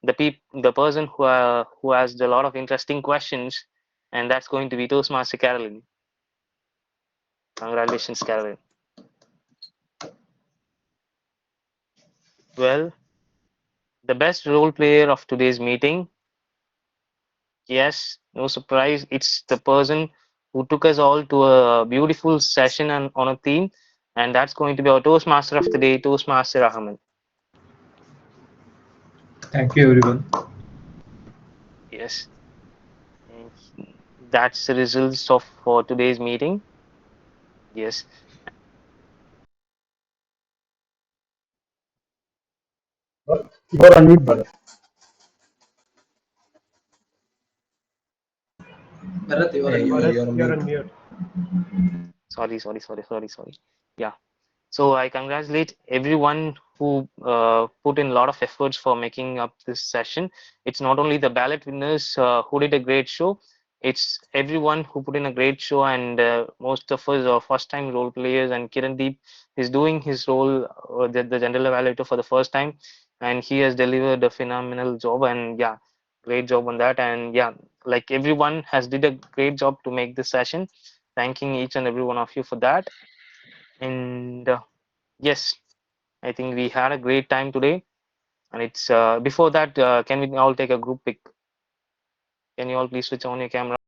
the person who has a lot of interesting questions, and that's going to be Toastmaster Carolyn. Congratulations, Carolyn. Well, the best role player of today's meeting, yes, no surprise, it's the person who took us all to a beautiful session on a theme, and that's going to be our Toastmaster of the day, Toastmaster Ahmed. Thank you, everyone. Yes, and that's the results of for today's meeting. Yes, You are on mute, brother. Bharat, you are Hey, on mute. you're on You're mute. on mute. sorry. Yeah. So I congratulate everyone who put in a lot of efforts for making up this session. It's not only the ballot winners who did a great show, it's everyone who put in a great show, and most of us are first-time role players. And Kiran Deep is doing his role, the general evaluator, for the first time, and he has delivered a phenomenal job. And yeah, great job on that. And yeah, like everyone has did a great job to make this session. Thanking each and every one of you for that. And yes, I think we had a great time today. And it's before that, can we all take a group pic? Can you all please switch on your camera?